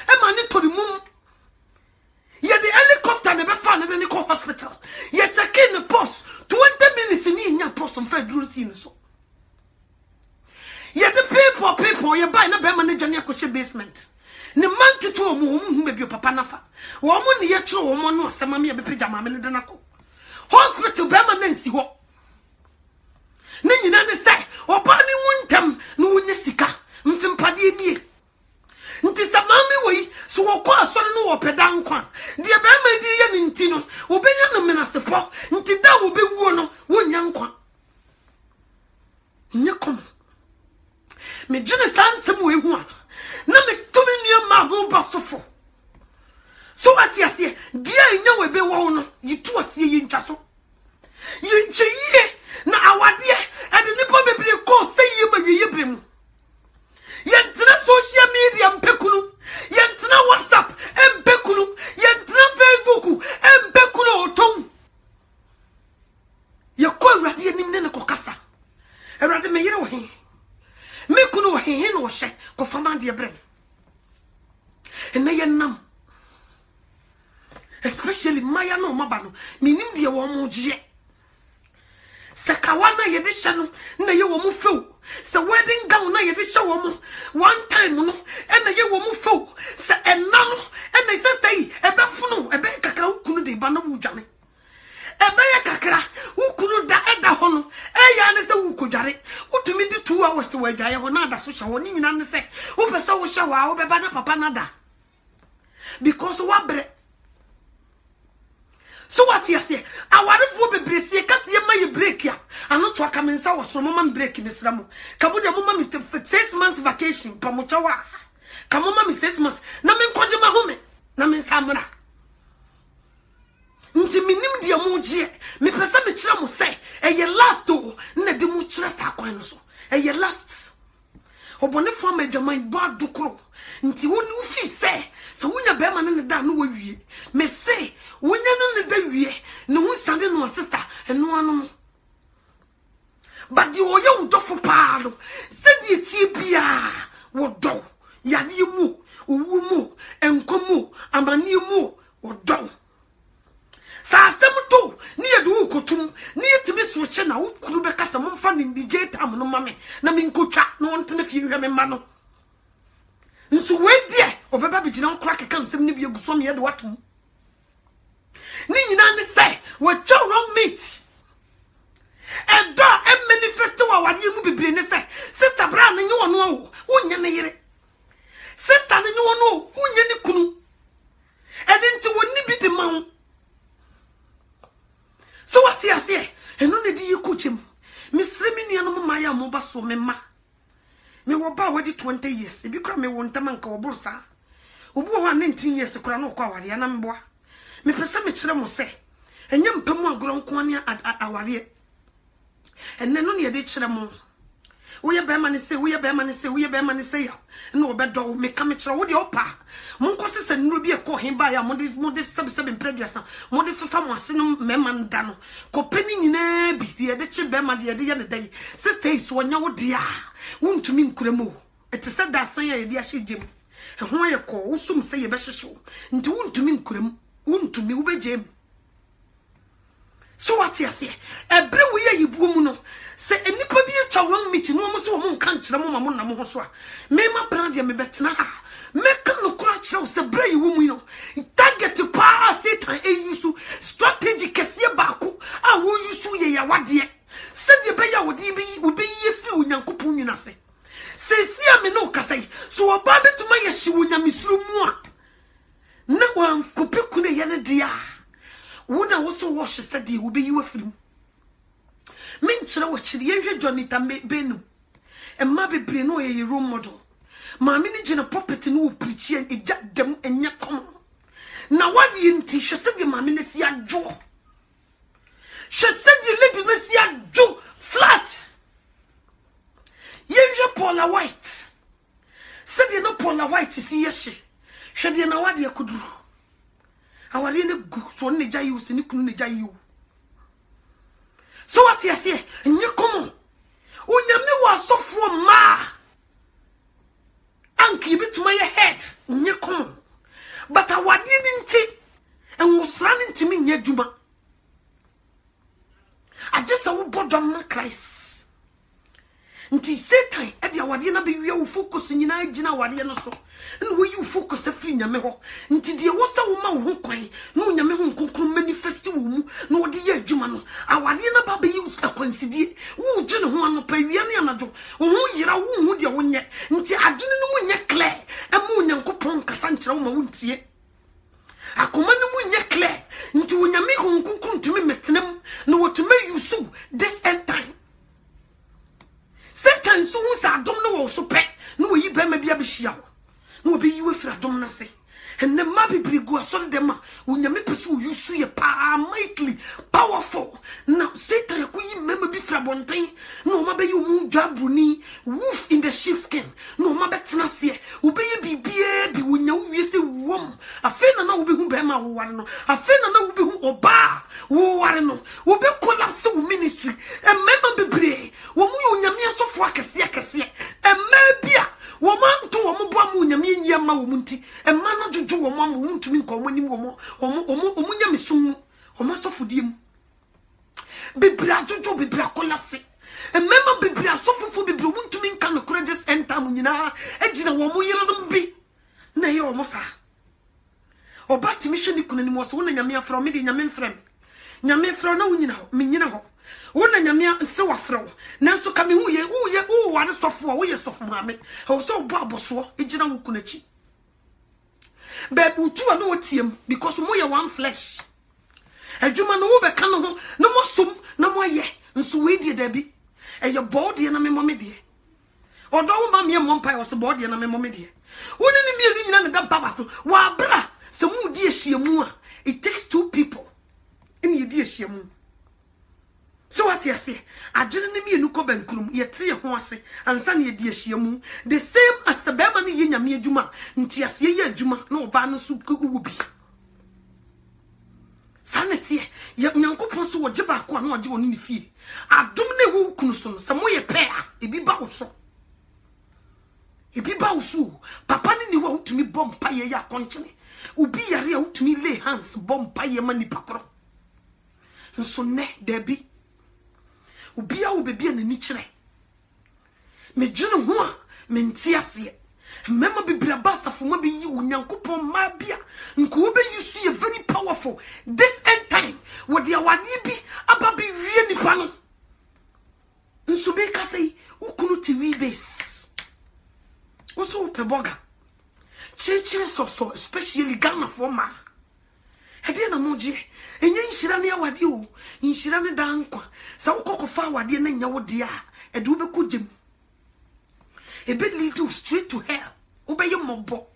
e ma ne tori mum ye the helicopter ne be fa ne de ko hospital ye check in the post 20 minutes ni nya post on federal team so ye the people ye buy na be ma ne dwane akoshe basement ne manki to mu be bi papa nafa wo mo ne ye kire wo mo no asema me ye be pija ma me ne de nako hospital be ma na nsi ho ne nyina ne se oba ni wuntam no wunye sika mfimpade nie nti samami wei so wokọ asọrọ no wopeda nkwa de be ma di ye ne nti no obenya no menasepo nti da wo be wuo no wonya nkwa nyekom me jene sansem we hu a na me tomi nua ma ho ba sofo so ati ase dia nya we be wo no yitu ase yi ntwa so yinche yie na awade e de nipa bebre ko se yi ma wiye brem yentina social media mpekunu yentina WhatsApp mpekunu yentina Facebook mpekunu oton ye ko Awurade anim ne ko kasa Awurade me yire wo he me kunu wo he no hye ko fama de brem ena ye nam especially maya no maba no minim de wo mo gye sakawana ye de hye no na ye wo mo few se wedding gown na ye de hye wo mo one time no ena ye wo mo few se enna no ena sister yi ebe funu ebe kakra ukunu de ba na wudwane ebe ye kakra ukunu da eda ho no eya ne se wukodware utumi di 2 hours wadwaye ho na ada so hye ho ni nyina ne se wo pese wo hye wa wo beba na papa na da because wa bre so what you say awarefo bebrese kase ye maye break ya ano to aka mensa wo so mama break misra mo kabo de mama me 6 months vacation pa mo chawa ka mama me 6 months na me nkoje ma home na me nsamra nti minim de mo gye me pesa me kira mo say eye last o na de mo kira sa kwan no so eye last obone fo ma dwaman ba dukro nti woni ufi say so wunya be ma ne da no wawie me say wunya no ne da wie ne hu sande no sister eno anu but di oye udofo paalo se di tie bia wodo yadi mu owu mu enko mu amani mu odo sa asem ni yedu kotum ni yetimi soche na wukuru be kasa momfa ni DJ tam no mame na me nkotwa na wontene fie hwe me ma no nso wedie obeba bigina nkora keka nsem ni bie guso me yede watom ni nyina ne say we chow wrong meat and manifest wa wadi mu bibire ne say sister bra na nyi wono wo wonya ne yere sister na nyi wono wonya ne kunu enti wonni bi de ma. So what you say? And no need you coach him. Miss Reminian Maya Mobaso Mema. Me were about 20 years. If you cry me one tamanka or bursa. Ubu 19 years a crown of Kawari and Amboa. Me Pesamichamo say. And young Pemo grown Quania at our year. And then only a ditch ramo. We are Berman say, we are Berman say, we are Berman say. No bad dog me come at your opa. Moncos and Ruby call him by a modest sub previous. Modest famous memman dano. Copenning in a bit, the edition Berman the other day. Sisters, one your dear. Won't to mean Kuremo. It is said that say a dear she Jim. And why a call, some say a better show. Into won't to mean Kurem, won't to me ube Jim. So what you say? A brew you woman. Say any baby a child meeting no more so country mamma Moswa. Mema Brandia me betna. Make no crutch house a brave woman. Target to pass it and a use strategic Cassia Baku. I will use you ya what dear. Said the bayer would be ye few Yankupuna say. Say, see me no Cassay. So a baby to my shoe Miss Rumwa. No one Copicuna Yana dear. Would I also wash a study will be you a film. Menchra watch the Asia Johnny Tambe Benu. And Mabby Breno a role model. Mammy Jena puppet and who preach and eject them and ya come. Now what you inti she said the mammy see a jaw. She said the lady see a jaw flat. Ye Paula White. Said you no Paula White is here she. She didn't know what you could do. Our little go so neja you se neja you. So what you say? And you come on. Unyame was so for ma. And keep it to my head. You come on. But I didn't take and was running to me near Juma. I just saw my Christ. Until Satan at the Wadina be you focus in United Wadiana so. And where you focus a free Yameho. Until the Wasa woman who cry, no Yameho conclude manifesto, no dear Jumano. Our Wadina Baby used a coincidence. Who General Periani Amado, who you are who you win yet. Until I didn't know when you're clear. And moon and coupon Cassantra won't see it. I command when you're clear. Until when you make him to me, Metinum, know what to make you so this end time. Satan so I don't know also pet. No, you better maybe a bishia. No, be you if I don't know say. And the mabby be go so them when you pursue you see a mighty powerful. Now Satan you remember be frabontain. No mabe you move jabuni wolf in the sheepskin. No mabe tnasi. Ube ye be when you say wom. A fena na ube who bema warno. A fena na ube who oba. Wo warno. Ube collapse ministry. And member be brave. Womu nyamia so fwa kese. And maybe woman to womu nyamia nyama womunti. And man juju woman won't to me call when you omunya misum. Omaso fudim. Bibra jojo bibra collapse. And member bibra so bibra won't to me can courageous enter munina. Ejina womu yellow be. Na yo mosa. Obati mission ikuni was one nyamia from me nyamin frame. Nyame fro na wunyina ho menyina ho wona nyame nse wafro nanso kame hu ye ware sofo wo ye sofo mame ho so bo aboso ejina wukunachi bebu tu na wotiem because mo ye one flesh adwuma no wo be ka no ho na mo som na mo ye nso we die da bi eye body na me mo me die odo wo ma me mo mpa wo so body na me mo me die woni ni mienu nyina ne da baba ko wa bra se mu die hyiamu a it takes two people in ye die hyiamu. So what you say? I didn't mean no coben krum ye tie ho ase ansa na ye die hyiamu the same as the bema ne ye nyame adwuma nti ase ye adwuma na oba no so kugu bi sanete ye nyankopon so wo giba ko na oje woni ne fie adom ne wo kunu so no se mo ye pe a ebi ba wo so Ebi ba usu papa ni wa utumi bompa ye ya konchene ubi yare a utumi lay hands bompa ye mani pakro nso ne debi ubi a obebi na ni kire me dwene ho a me ntiase mema biblia basafo ma bi yi onyankopon ma bia nko obe yusu ye very powerful this end time with the awadi bi aba bi wie nipa no nso be ka sei ukunu TV base also peboga chichi so especially Ghana for ma hede na moje enye nhira ne awade o nhira ne dankwa sa ukokofa awade na nya wode a ede ubeko gem ebe lead you straight to hell obeye mobo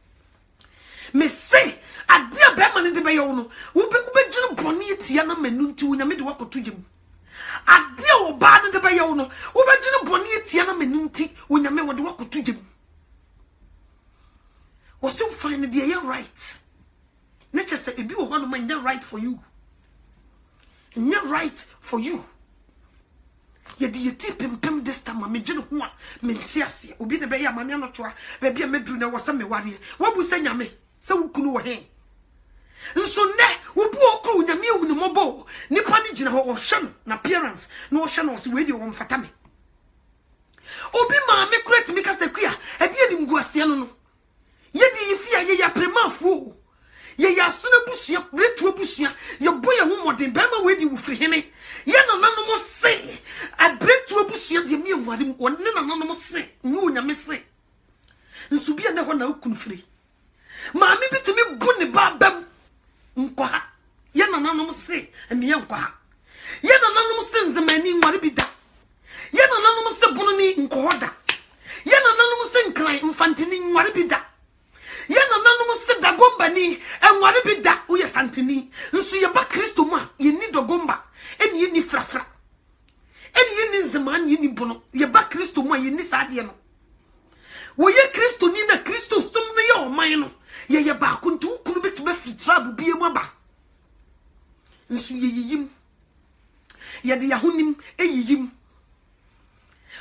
me say ade be man de be yo no ube gine boni etia na manu nti wonya me de wakoto gem ade oba ne de be yo no ube gine boni etia na manu nti wonya me wode wakoto gem. Was you find the year right? Nature say if you want to mind right for you. And right for you. Ye di ye tip pem this time me jeno ho a me ntiase obi ne be ya mame no toa be bia medru na wose me ware wo bu sanya me se wukunu wo he nso ne wo bu okru nyame ewu ne mobo nipa ni gina ho wo hwe no na appearance na wo hwe no se we di wo mfata me obi ma me create me kasa kwa e di edim guase no yedi yifia ye ya premafu ye ya sona busua retu busua ye boye ho modern ba ma wedi wo firi hene ye na nanom se abretu busua de mi enwade wonne na nanom se nyu nyame se nsu bia ne ho na okunu firi ma me bitimi bu ne ba bam nkwa ha ye na nanom se emi ye nkwa ha ye na nanom se nzemani nware bi da ye na nanom se bunu ni nkohoda ye na nanom se nkran mfantini nware bi da yana nanom se dagomba ni enware bi da wo ye santini nso ye ba Kristo ma ye ni dagomba eni ye ni frafra eni ye ni zaman ye ni bono ye ba Kristo ma ye ni saade no wo ye Kristo ni na Kristo som ne ye oman no ye ba kuntu kunu betu be fitrabu bie mu ba nso ye yiyim ye de yahonim eyiyim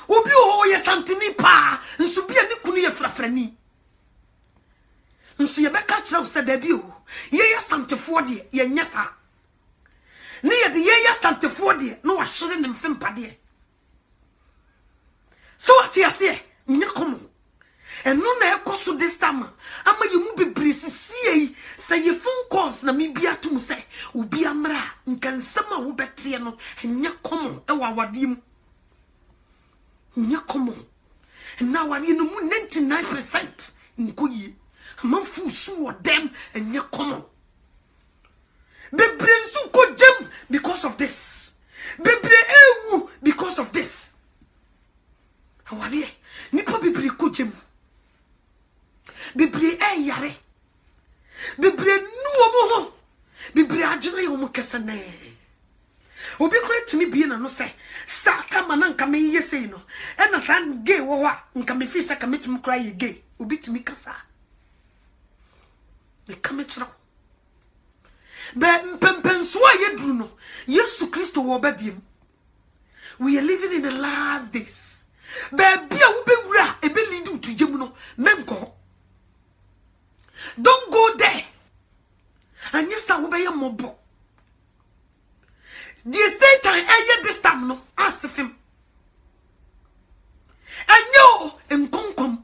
obi o ye santini pa nso bia ni kunu ye frafra ni nso ye be ka kira se da bi o ye santefo de ye nyasa ne ye de ye santefo de no wa hwere ne mfempa de so ati ase nya komo eno na ekoso this time ama ye mu bebre sisie se ye phone calls na mi bia tum se obi amra nkansama wo bete no nya komo e wa wadim nya komo na wari no mu 99% nkoyi manfu su o dem enye common bebre su ko jem because of this bebre ewu because of this awade nipa bebre ko jem bebre yare bebre nu omo ho bebre agene yo mo kesane obi create me bi na no se saka mananka me yese no e na san gay wo ho a nka me fi saka metum cry ye gay obi timi kasa me kame chira be mpempenso a yedru no Yesu Kristo wo babiem we are living in the last days be bia wo bewura e be lead to gem no menko don't go there and yes wo be ye mobo the Satan eye this time no asifim enyo enkonkom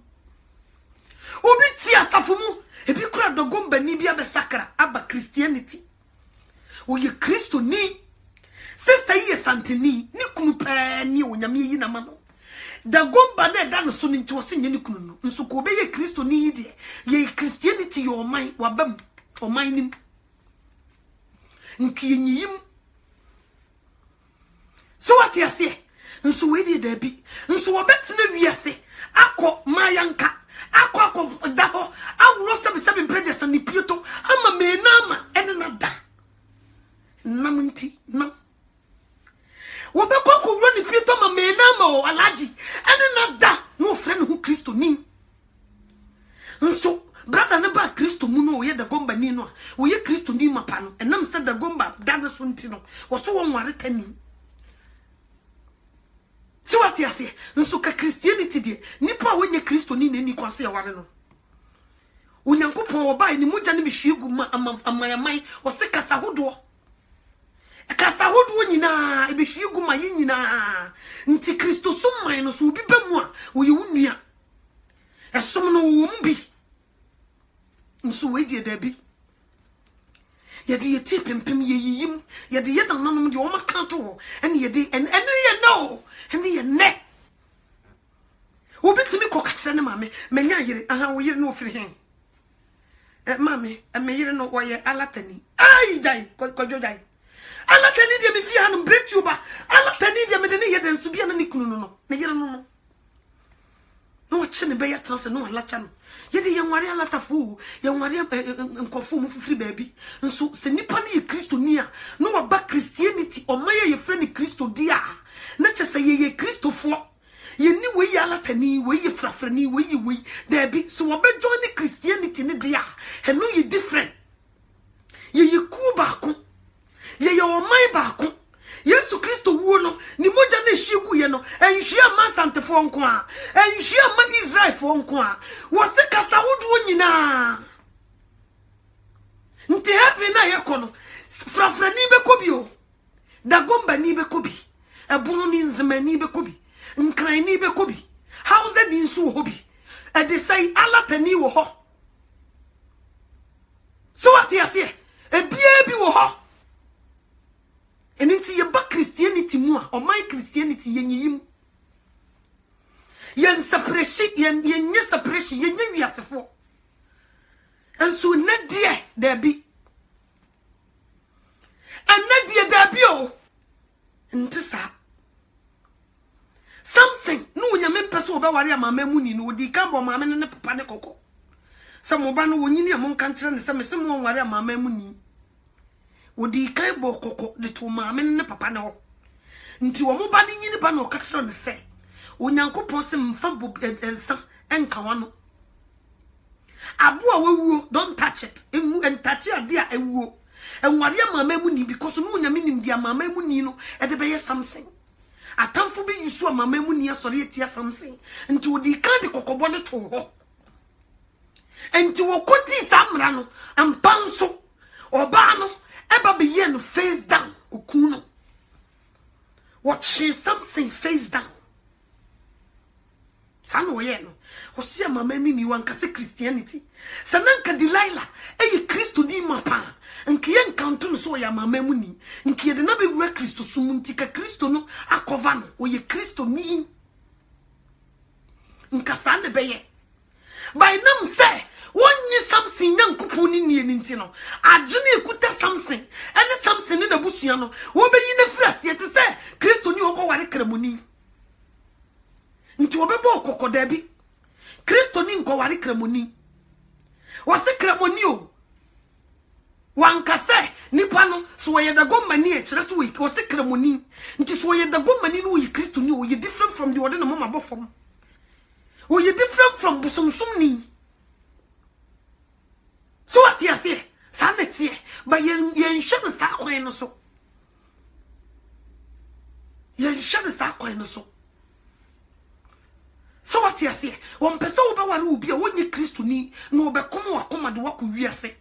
obi ti asafumu ebi kura dogomba ni bia be sakra aba Christianity wo ye Kristo ni sister ye santini ni kunu pa ni onyame yi na ma no dagomba na da no so ni nti wo se nye ni kunu no nso ko be ye Kristo ni yi de ye Christianity yo man wabam oman nim nki yiyim so what you say nso we de da bi nso wo betena wiase akọ mayanka akọ da ho awuro seven previous and pieto ama me nama ene na da namunti nam wo be ko ro ni pieto ama me nama o alaji ene na da no friend who Kristo ni nso brother ne ba Kristo mu no ye da gomba ni no wo ye Kristo ni mapa no enam se da gomba da no so nti no wo so won ware tani So what you say? Nso ka Christianity de nipa wonye Kristo ni na ni kwase ya ware no. Onyankopon oba ni mogya ne mehwiegu ma amayaman o se kasa hodo. Kasa hodo nyina e behwiegu ma ye nyina. Nti Kristo so man no so obi ba mu a wo ye wunua. Esom no wo mbi. Nso we de da bi. Ye de ye tipempem ye yiyim, ye de ye nanom de o makanto ene ye de ene ye no. Hemi ye ne. Obetimi ko kakira ne mame, menya yire, aha wo yire no ofiri hen. Mame, me yire no wo ye alatani. Ai jai, ko jojai. Alatani de me fi hanum bretuba. Alatani de me de ne ye de nsu bia na nikunu no. Ne yire no. No che ne be ya transe no alacha no. Ye de ye nware alatafu, ye nware nkofo mu fifiri baabi. Nso se nipa ne ye Kristo ni a, no wa ba Christianity o maye ye frɛ ne Kristo dia. Na chese ye Kristofo ye ni we alatani we ye frafrani we there be so obe join Christianity ni dia he no ye different ye ku baako ye oman baako Yesu Kristo wuo no ni moja na hyiegu ye no enhia ma santefo nko a enhia ma Israel fo nko a wo se kasa hodo nyina nti heaven na ye kono frafrani be kobi o dagomba ni be kobi Ebunu ni nzemani be kobi. Nkrani be kobi. Hauze di nsu hobi. E de say alatani wo ho. So what you say? E bia bi wo ho. Enti ye ba Christianity mu a, o my Christianity ye nyim. Yen separation, yen nye separation, yen nye wiasefo. Enso na die there be. And na die there be o. Ntisa something no nyame mpese oba ware amama mu ni no di ka bo mama ne papa ne kokko se mo ba no wonyini am nka nkire ne se me se mo ware amama mu ni odi ka bo kokko de to mama ne papa ne ho nti wo mo ba ne nyini ba no ka kire ne se onyankopon se mfa bo ensa enka wano abo a wewuo don't touch it emu entachi ade a ewuo enware amama mu ni because no nyame nim di amama mu ni no e de be ye something atamfo bi yisu amama mu ni asori etia something nti odi kan de kokobo de to ho enti wo koti samra no ampanso oba no eba be ye no face down okuno what she something face down sanu ye no osi amama mi ni wanka se Christianity sananka Delilah eye Kristo di mapa nkiye nkanto no so ya mama mu ni nkiye de na be wura Kristo sumunti ka Kristo no akova no oye Kristo ni nkasa ne beye by nam say wonyi something nyankopon ni nie nti no agene ekuta something ene something na busua no wo be yi na frase te say Kristo ni okọ ware kramoni nti wo be bo okọ da bi Kristo ni nkọ ware kramoni wo se kramoni o wankase nipa no so ye dago mani e kire so we o se kramoni nti so ye dago mani no ye Kristo ni o ye different from the order no mama bofom o ye different from busumsum ni so what you say sanete ba yen hwe sa kwan no so yen hwe sa kwan no so so what you say won pese wo be ware obi a wonye Kristo ni no be komo wakoma de wako wiase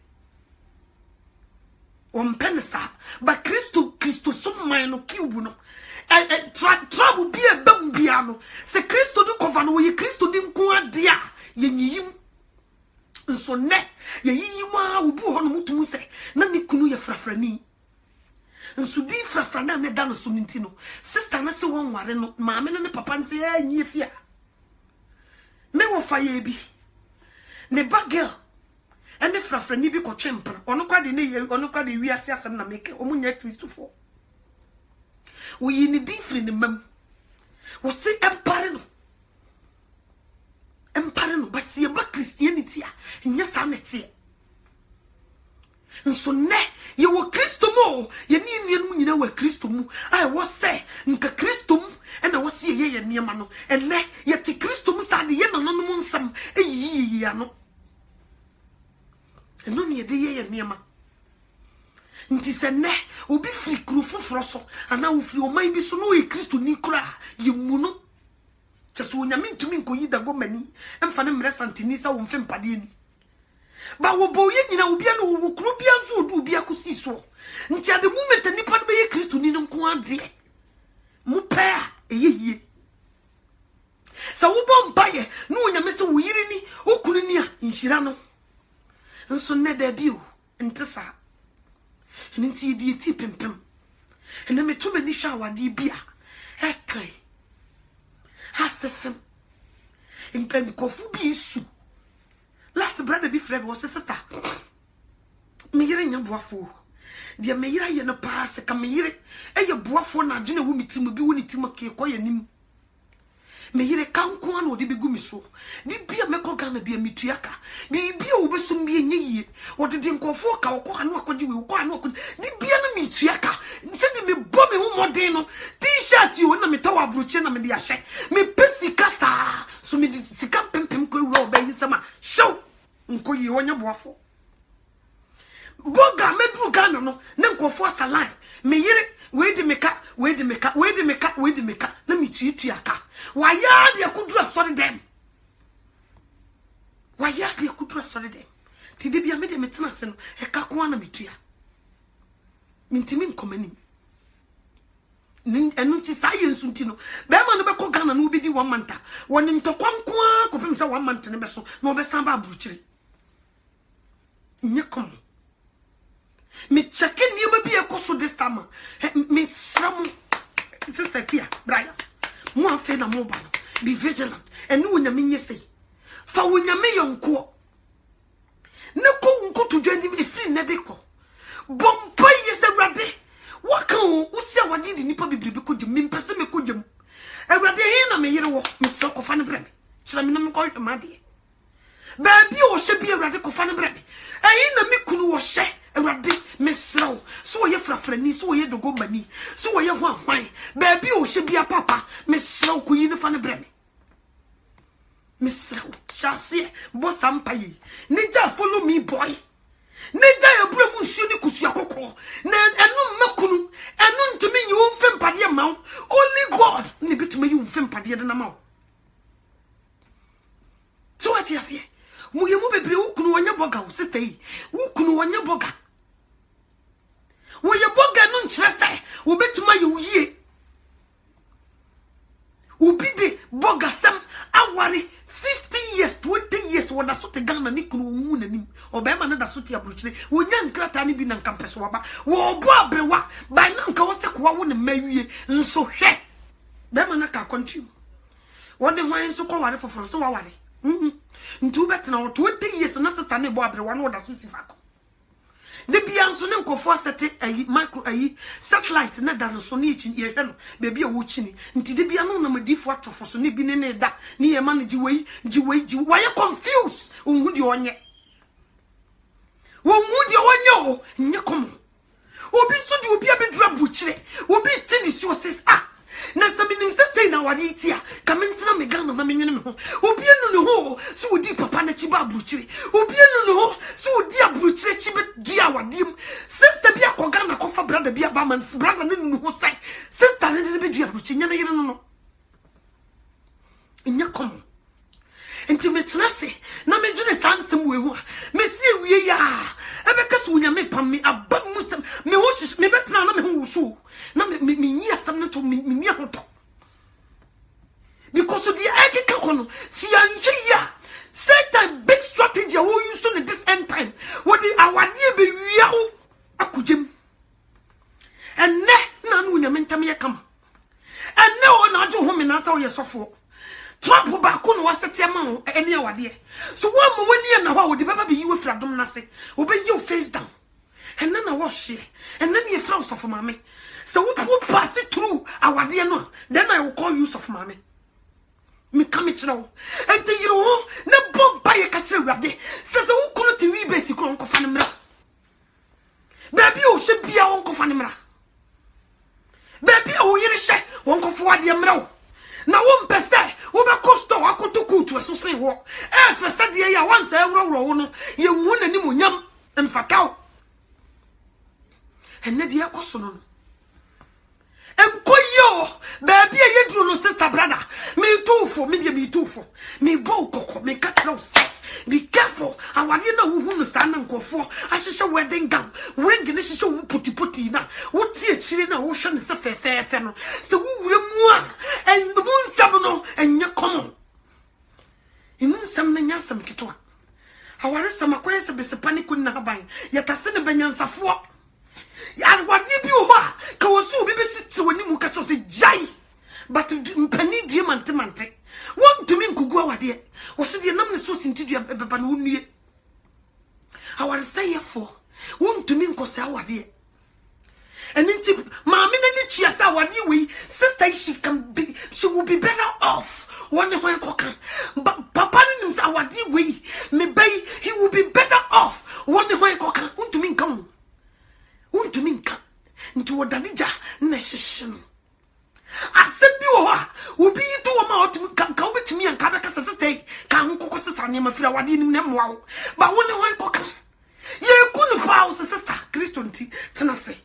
pensa ba Kristo so man no kiubu no trouble bi e bam bia no se Kristo do cover no ye Kristo di nko ade a ye nyiyim nso ne ye yiyim a obi ho no mutum se na ne kunu ye frafrani nso di frafrana me da no so nti no sister na se won ware no maame ne papa ne se anyi fia me wo fa ye bi ne ba girl ene frafrani bi ko chempra ono kwa de ne ye ono kwa de wiase asem na meke omunya Kristofo wo yi ni different ne mam wo se empare no but ye ba Christianity a nya sanete nso ne ye wo Kristo mo ye ni mu nyina wa Kristo mu ai wo se nka Kristo mu ena wo se ye niema no ene ye ti Kristo mu sa de ye no mu nsam eyi ya no eno ne de ye niema nti se ne obi firi kru foforo so ana wo firi o man bi so no e Kristo ni kura yemu no cheso onyame ntumi nkoyi da gomani emfa ne mre santini sa wo mfe mpade ani ba wo bo ye nyina obi ana wo kru bia nso odu obi akosi so nti ade moment nipa no be ye Kristo ni nko ade mu pa eyeye sa wo bom baye no onyame se wo yiri ni okunu ni a nhira no nso ne da bi o ntesa nti di ti pempem ene me to mani hwa wade bia ekai hasefem en kofu bi isu last brother bi friend was sister me yire nya boafo dia me yire ye no pass ka me yire eye boafo na adwene wo mitim bi wo ni tim ke koye nim me yire kanko an odi bi gumi so di bia me ko Ghana bia mituaka bi bia wo besum bia nyeyie odi di nkofo ka wo ko anu akogye we wo ko anu akogye di bia na mituaka nse di me bo me ho modern no t-shirt yo na me tawa abroche na me di ahye me pesi kasa so me di sika pempem ko wura oba yi sama show nkoyi wonya boafo boga medru Ghana no na nkofo salai me yire we di meka na mituaka waya de akudura sori dem ti de bia me de metena se no e ka ko ana metua mintimi nkomani enu ti sa ye nsu ti no be ma no be ko Ghana no bi di 1 month woni ntokwanko a ko pem se 1 month ne be so no be san ba aburuchire nyekom me cheke ni ba bi e ko so this time me sramu sister Kia Brian mo afa na mo ba no be vigilant enu wonyame nyese fa wonyame yonko ne ko nko to dwandi me free ne de ko bompa yese wrade waka o usia wadi di nipa bibribe ko djem me mpese me ko djem awrade he na me yere wo me se ko fa ne bre me kira me na me ko ma de ba bi o hye bi awrade ko fa ne bre me ayi na me kunu wo hye awrade me sraw so ye frafrani so ye dogo mani so ye ho ahwan ba bi o hye bi papa me sraw ko yi ne fa ne bre me sraw chase bo sampayi nija follow me boy nija ebure mu nsu ni kusu akoko na enu makunu enu ntumi yi wo mfem pade ma only God ni bituma yi wo mfem pade de na ma so what you say mu ye mu bebre wo kunu wonya boga wo sister yi wo kunu wonya boga wo ye boga no nkyere sai wo betuma yi wo yie ubi de boga sam awari 50 years 20 years wada so te Ghana ni kunu wu nanim obema na da so te abrochire wonya nkrata ni bi na nkampeso waba wo bo abrewa ba na nka wo se kwa wo ne mawie nso hwe bema na ka continue wode hwan so kwa ware foforo so wa ware ntu betena 20 years na sister ne bo abrewa na wada so sifako de bia nso ne nkofo sete ayi micro ayi satellite na da so ne echi ye hwe no bebi a wo chini nti de bia no na madifo atofo so ne bi ne da ne ye ma ne ji wei why confused onhu de onye o nye komo obi so de obi abedura buchire obi ti di so sis na saminim se sei na wadi tia kamentina me Ghana na menwene me ho obi enu ne ho so odi papa na chi ba buchire obi enu ne ho so odi abuchire chi be dia wadim sister bia ko Ghana ko fa brother bia ba man brother ne nu ho sai sister ne be dia buchire nya na yire no nya komo enti metena se na me dwene sansem we hu me sie wie ya ebeka so nya me pam me aba musem me ho hye me betena na me ho wusu na me nyi asam no to me ni ahoto because the eke kono si anje ya Satan big strategy wo use on this end time what the awade be wia wo akugem enne na no nya mentam ye kam enne o na ajo ho me na sa wo ye sofo Trump ba ko no wasete ma ho ene awade so wo mo wani na ho wo de baba be yiwe fradom na se wo be yi face down enne na wo hye enne ne ye fra sofo mame so we pass it through awade no then I will call you of mame me come it now and you know na bomba ye ka kire wade se wo kono ti wi base ko nko fa ne mra baby o hye bia won ko fa ne mra baby o yire hye won ko fo ade mra na won pese wo be costo akotoku to so sen wo e fe se de ya wan se wuro wo no ye wu nani monyam en fakao and Nadia Cosono. And Koyo, baby, you do no sister brother. Me too for me too for me boko, me cut house. Be careful. I want you know who stand and go for. I should wedding gown. Ring and this show putty now. What's the chilling ocean is a fair fennel. So who will and the moon sabono and your common. You mean something else, some kitwa. How are some acquaintance of the panic couldn't have buying. Yet a sin of Benyan's of what? And what did you want? Kawasu baby sits when you catch us a jay. But penny diamante. One to me could go out there. Was the number so into your babanuni? I was say for one to me cause our dear. And in tip, Mamma and Chias our dear, sister, she will be better off. One when cocker, but Papa is our dear way. Maybe he will be better off. One when cocker, to me come. To me come into a danija nation. I send you will be to a mouth come with me and Caracas as a day. Can't cook us a name of flower in them wow. But when I cook, you couldn't pause the sister, Christian T. Tennessee.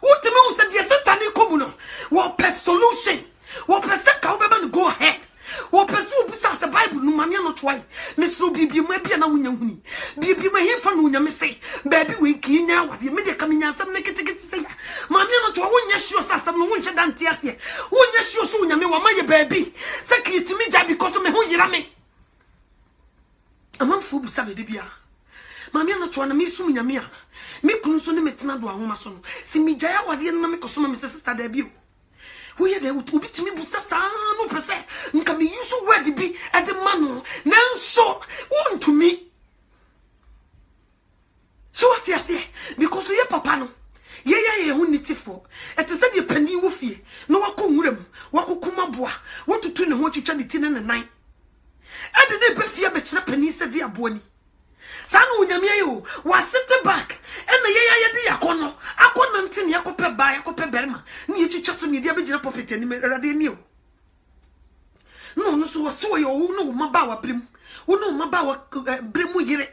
What the most said your sister Nicomuno? What pet solution? What per second go ahead? What pursue besides the Bible? No, mammy, not why. Miss Ruby, you may be an away. Be my hair from when you say, baby, we key now. What you made a coming out some naked to say. Mammy, not to one yes, you saw some winter than tears here. One yes, you soon, you know, my baby. Second to me, because of me, who you me. A month for Sabi Debia. Mammy, not one of me soon, Yamia. Me couldn't soon meet another woman. See me, Jaya, what the enemy of some Mrs. debut. We had a would be to me, Bussasa, no per se. Can be used to where to be at the man. Now, so, one to me. So what you say? Because you papa no. Ye, who need it for? It is that you penny woofy. No, I come with him. Wako kumabwa. What to turn and what you tell the 10 and the 9. I didn't be fear, but not penny said dear Bonnie. Sanu Yamio was sitting back, and the Yaya Diacono, I couldn't think Yacope by Yacope Berma, near just in the original puppet and radio. No, so you know Mabawa Brim, who know Mabawa Brimu Yere,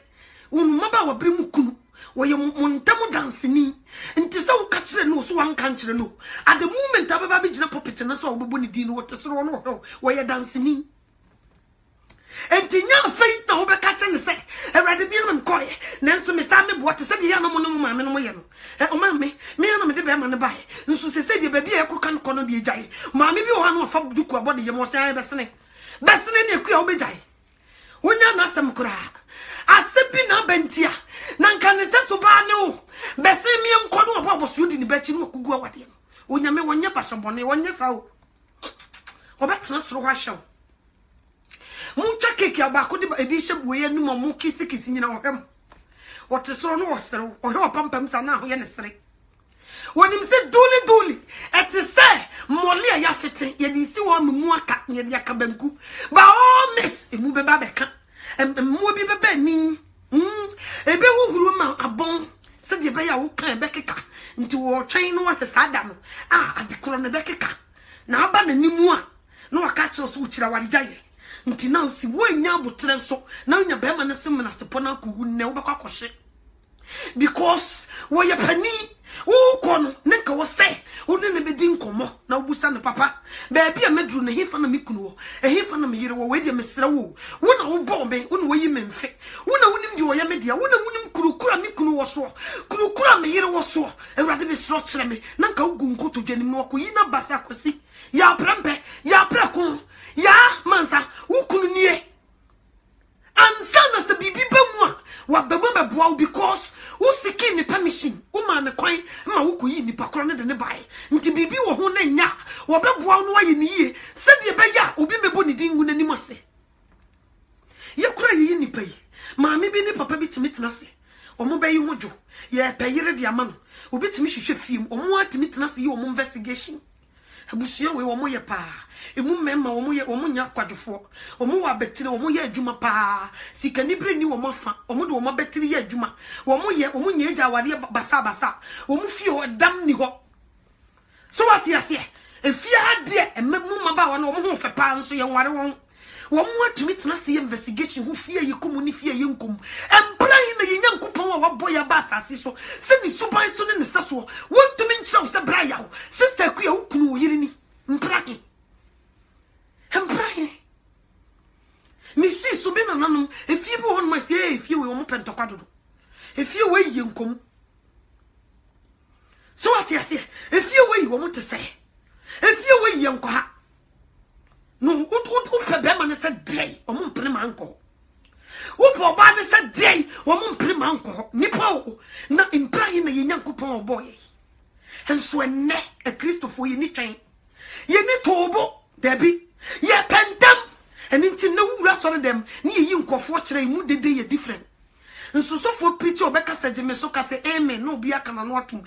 who Mabawa Brimukun, where you Montamo dancing, and to so catch the nose one country no. At the moment, I have a original puppet and I saw Bunny Dean what the thrown where you're dancing. And Tina faith no be catching the say, a radibian coy, Nancy Miss Sammy, what to say the animal, mamma, and Moyano. Oh, mammy, me and the bearman by. And so say the baby, I could corner the jay. Mammy, you are not from Duke, body, you must say, Bessany. Bessany, you could be jay. When you're not some cry, I simply not bentia. Nan can it so bad no. Bessany, me and Corner, what was you in the bed, you could go at him. When you may want your passion, bonnet, 1 year out. Or that's not so show. Mucha cake about a bishop way and no more kissing in our home. What is so no, sir, or your pumpums are now necessary. When him said, Dooley, at the say, Molia Yafete, yet you see one more cat near the Akabenku. But oh, miss, a movie babeka, and movie baby, a bear room a bone, said the bear who can Becca into a chain or the Saddam. Ah, at the corner Becca. Now, ban a new one. No, I catch us which are what jay. Until now, see when you are so now your bearman is similar to Pona who never got shit. Because where your penny, oh, corner, Nenka was say, who didn't be dim como, now Busan papa, baby, a medroon, a hip on a mikuno, a hip on a mirror, where you Mr. Woo, one old bombe, one way you men fit, one of them you are media, one of them Kurukura Mikuno was so, Kurukura Mira was so, and rather be slot me, Nanka go to Jenny Kuina Basakosi, ya prampe, ya prako. Ya mansa ukunu ansa na bibi bemwa wa bemwa beboa because wo siki ni permission wo ma ne kwan ma wo koyi ni pakro ne de ne bae nti bibi wo ho na nya wo beboa no aye ni ye se de be ya obi mebo ni dingu na nim ase ye kura ye ni pai maame bi ni papa bi timitena se omo be yi hojo ye peyire de ama no obi timi hwehwe fiem omo atimi tena se ye omo investigation abusia we omo ye pa emu memma omo nya kwadwofo omo wa betire omo ye adwuma pa sikani bre ni omo fa omo de omo betire ye adwuma omo nya eja wade basa omo fie o dam ni ho so what yes ye efie ha de ememu maba wa na omo ho fe pa nso ye nware won omo atumi tena se investigation ho fie ye komu ni fie ye nkom empra hi na ye nyankopon wa boya ba asase so se ni suban so ne se so want to mean so sa bra yaw sister ku ya ukunu yiri ni mprahe Missy Subina Nanum, if you want my say, if you will open to Quadro, if you way you come. So what you say, if you way you want to say, if you way young coha. No, what Beman said day, or mon prima uncle. What Bobana said day, or mon prima uncle, Nippo, not implying a young coupon boy. And so a Christopher, you need train. You need tobo, Debbie, ye pendam. And into no rest of them, near you unfortunately, mood the day different. And so for picture, Becca said, Mesoka say, Amen, no be a can not him.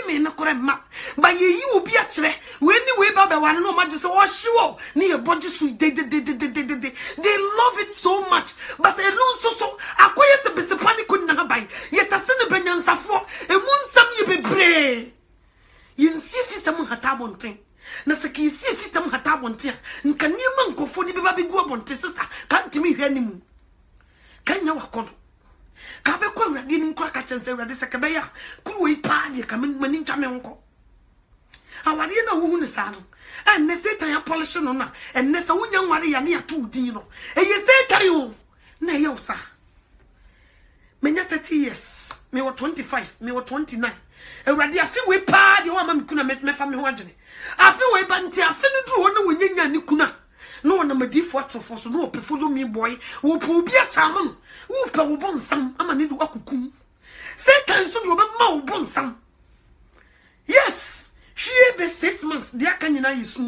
Amen, no correct map. But you will be a tre. When you wait about the one, no matter so sure, near body sweet, they love it so much. But alone so, acquires the best panic couldn't have buy. Yet a sin of Benyansa for, and one some you be brave. You see, if someone had a thing. Na seki si fistem hata bonte nka niema nkofo ni beba begu bonte sister kan timi hwe animu kanya wakono ka be kwa urade ni nkra ka chense urade sekebe ya kuru we pa de ka mani ncha me nko awade na wo hu ne sa no enne setan ya polish no na enne sa wonya nware ya ne ya to din no eye setan yo na ye usa menya 30 years me wo 25 me wo 29 urade afi we pa de wo ma me kuna me fa me ho adwene afi we banti afi no duro na wonyanya ni kuna no wona madi for so no pe follow me boy wo po obi acha mo wo pe wo bonsam ama ne du akukum setan so de wo be ma wo bonsam yes hwie be 6 months de aka nyina yesu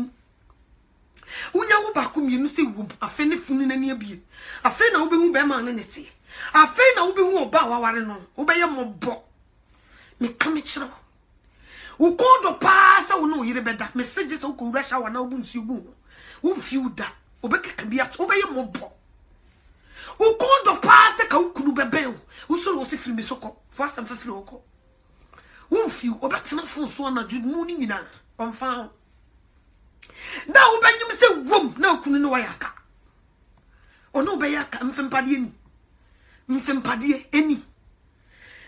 unya wo ba ko mienu se wo afi ne funu na ne abie afi na wo be hu be ma na neti afi na wo be hu oba waware no wo be ye mobo me kame chiro wo kodo paasa wo no yire beda messages wo ko rusha wa na obu nsu bu wo fiuda obekeka bia wo be ye mobo wo kodo paasa ka wo kunu bebe wo so wo se firi mi soko fo asam fafiri wo ko wo fiu obetena fo so na jude mu ni nyina onfa da wo benyim se wom na kunu no wayaka ono be yaka mfempade ni mfempade eni